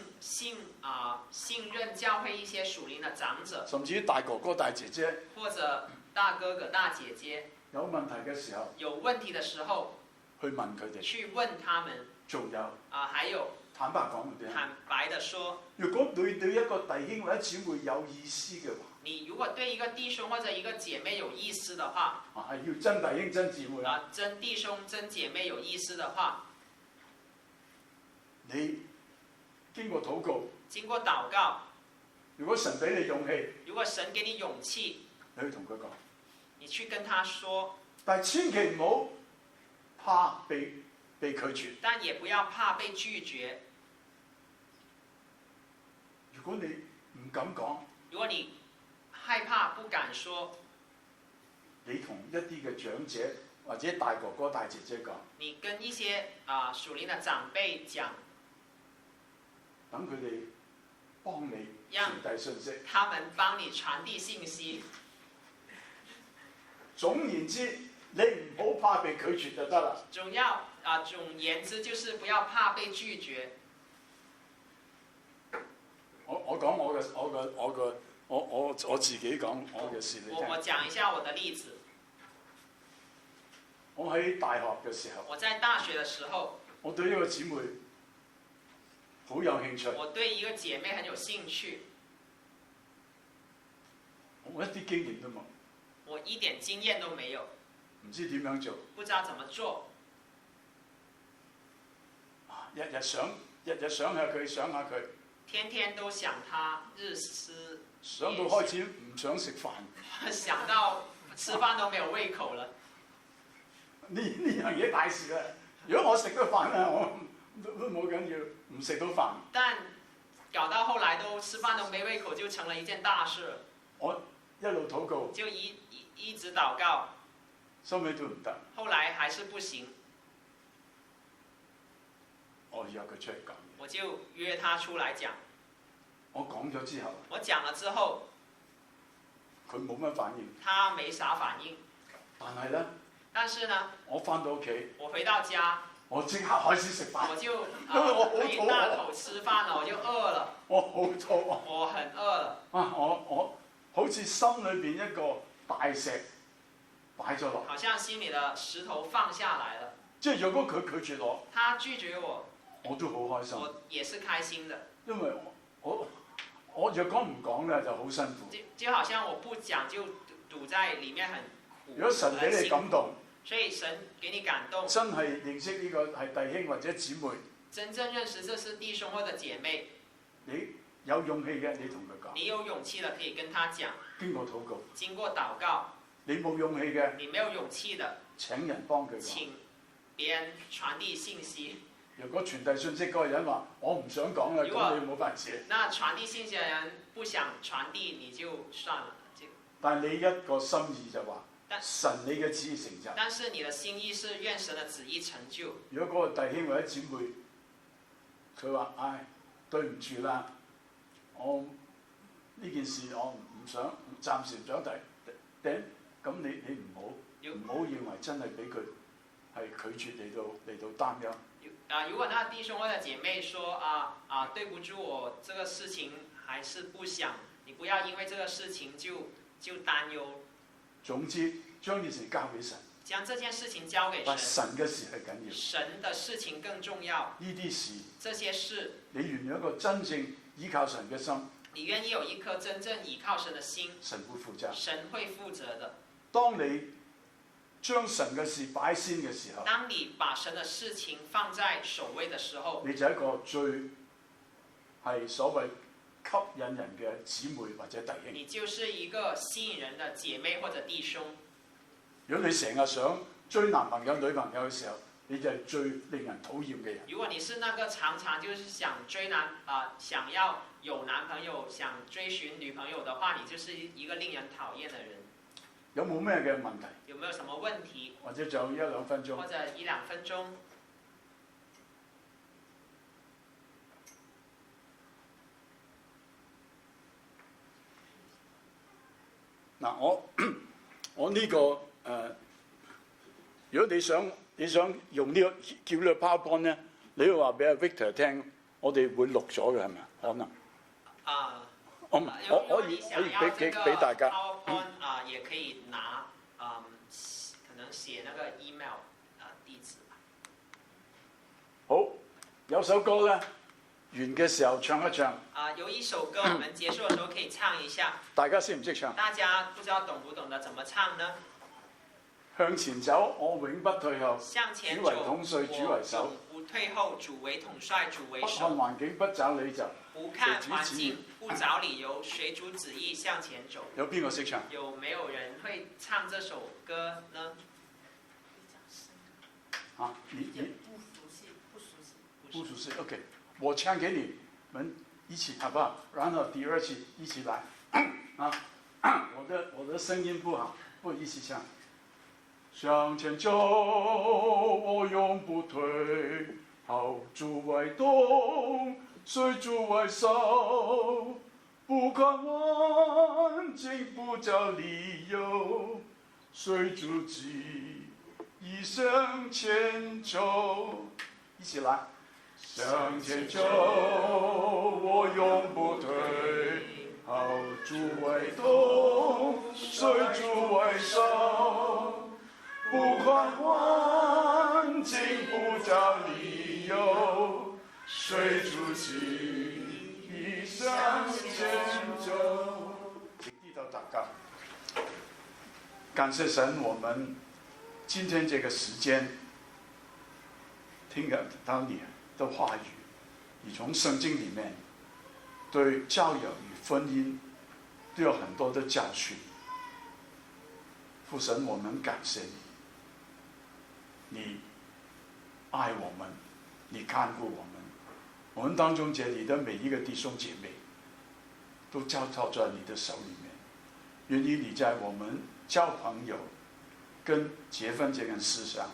任教會一些屬靈的長者，甚至於大哥哥大姐姐或者大哥哥大姐姐有問題嘅時候，有問題的時候，去問佢哋。去問他們。仲有還有坦白講嘅，坦白的說，如果對一個弟兄或者姊妹有意思嘅話，你如果對一個弟兄或者一個姐妹有意思的話，係要真弟兄真姊妹啊！真弟兄真姐妹有意思的話，你經過禱告，經過禱告，如果神俾你勇氣，如果神給你勇氣，你去同佢講，你去跟他說，但係千祈唔好怕被拒絕。但也不要怕被拒絕。如果你唔敢講，如果你害怕不敢說，你同一啲嘅長者或者大哥哥大姐姐講，你跟一些屬靈的長輩講，等佢哋幫你傳遞信息。他們幫你傳遞信息。總言之，你唔好怕被拒絕就得啦。總言之就是不要怕被拒絕。我講我自己講我嘅事你聽。我講一下我的例子。我喺大學嘅時候，我在大學的時候，我對一個姊妹好有興趣。我對一個姐妹很有興趣。我一啲經驗都冇，我一點經驗都沒有，唔知點樣做，不知道怎麼做。日日想日日想下佢，想下佢，天天都想他，日思想到開始唔想食飯。想到吃飯都沒有胃口了。呢樣嘢大事啦！如果我食到飯咧，我都冇緊要，唔食到飯。但搞到後來都吃飯都沒胃口，就成了一件大事。我一路禱告，就一直禱告，收尾都唔得。後來還是不行。我約佢出嚟講，我就約他出來講。我講咗之後，我講了之後，佢冇乜反應。他沒啥反應。但是呢，我翻到屋企，我回到家，我即刻開始食飯。我就因為我好可以肚大口吃飯了，我就餓了。我好肚餓。我很餓了。我好似心裏邊一個大石擺咗落。好像心裡的石頭放下來了。即係如果佢拒絕我，他拒絕我，我都好開心。我也是開心的。因為我若講唔講咧就好辛苦。就好像我不講就堵在裡面很苦。如果神俾你感動，所以神給你感動，真係認識呢個係弟兄或者姊妹，真正認識這是弟兄或者姐妹，你有勇氣嘅，你同佢講。你有勇氣的可以跟他講。經過禱告。經過禱告。你冇勇氣嘅，你沒有勇氣的，請人幫佢講。請別人傳遞信息。如果傳遞信息嗰個人話我唔想講啦，咁你冇辦事。那傳遞信息嘅人不想傳遞，你就算了。但係你一個心意就話，神你嘅旨意成就。但是你的心意是願神的旨意成就。如果嗰個弟兄或者姊妹，佢話：唉，對唔住啦，我呢件事我唔想，暫時唔想提，咁你唔好認為真係俾佢係拒絕嚟到擔憂。如果那弟兄或者姐妹說對不住，我這個事情還是不想，你不要因為這個事情就擔憂。總之，將件事交俾神。將這件事情交給神。但神嘅事係緊要。神的事情更重要。呢啲事，這些事，你願有一個真正依靠神嘅心。你願意有一顆真正倚靠神的心。神會負責。神會負責的。當你將神嘅事擺先嘅時候，當你把神嘅事情放在首位嘅時候，你就係一個最係所謂吸引人嘅姊妹或者弟兄。你就是一個吸引人的姐妹或者弟兄。如果你成日想追男朋友女朋友嘅時候，你就係最令人討厭嘅人。如果你是那個常常就是想想要有男朋友、想追尋女朋友的話，你就是一個令人討厭的人。有冇咩嘅問題？有沒有什麼問題？或者仲有1-2分鐘？或者1-2分鐘。嗱，我呢個如果你想用呢個叫呢個 PowerPoint 咧，你要話俾阿 Victor 聽，我哋會錄咗嘅係咪？可能。我可以俾大家。PowerPoint 也可以拿可能寫那個 email 地址。好，有首歌咧，完嘅時候唱一唱。有一首歌，我們結束嘅時候可以唱一下。大家識唔識唱？大家不知道懂不懂得怎麼唱呢？向前走，我永不退後。向前走，主為統帥，主為首。不退後，主為統帥，主為首。不看環境，不找理由。不看環境，不找理由，隨主旨意向前走。有邊個識唱？有沒有人會唱這首歌呢？你不熟悉 ，OK， 我唱給你們一起，好不好？然後第二期一起來。我的聲音不好，不一起唱。向前走，我永不退後，主為動，隨主為首，不看環境，不找理由，隨主旨意向前走。一起來。向前走，我永不退後，主為動，隨主為首，不看環境，不找理由，隨主旨意向前走。請低頭禱告，感謝神，我們今天這個時間聽到你的話語，你从圣经里面对交友与婚姻都有很多的教训。父神，我们感谢你，你爱我们，你看顾我们。我们当中这里的每一个弟兄姐妹，都交托在你的手里面。愿意你在我们交朋友跟结婚这件事上，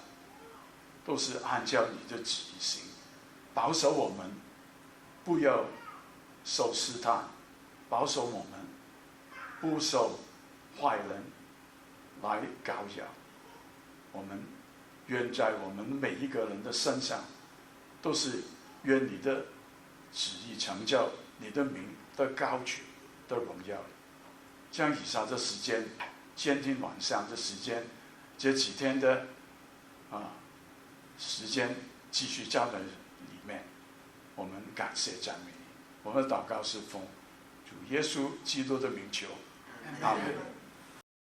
都是按照你的旨意行，保守我们不要受试探，保守我们不受坏人来搞扰。我们愿在我们每一个人的身上，都是愿你的旨意成就，你的名的高举的荣耀。将以上这时间，今天晚上的时间，这几天的时间继续交在里面，我们感谢赞美你。我们祷告是奉主耶稣基督的名求，阿门。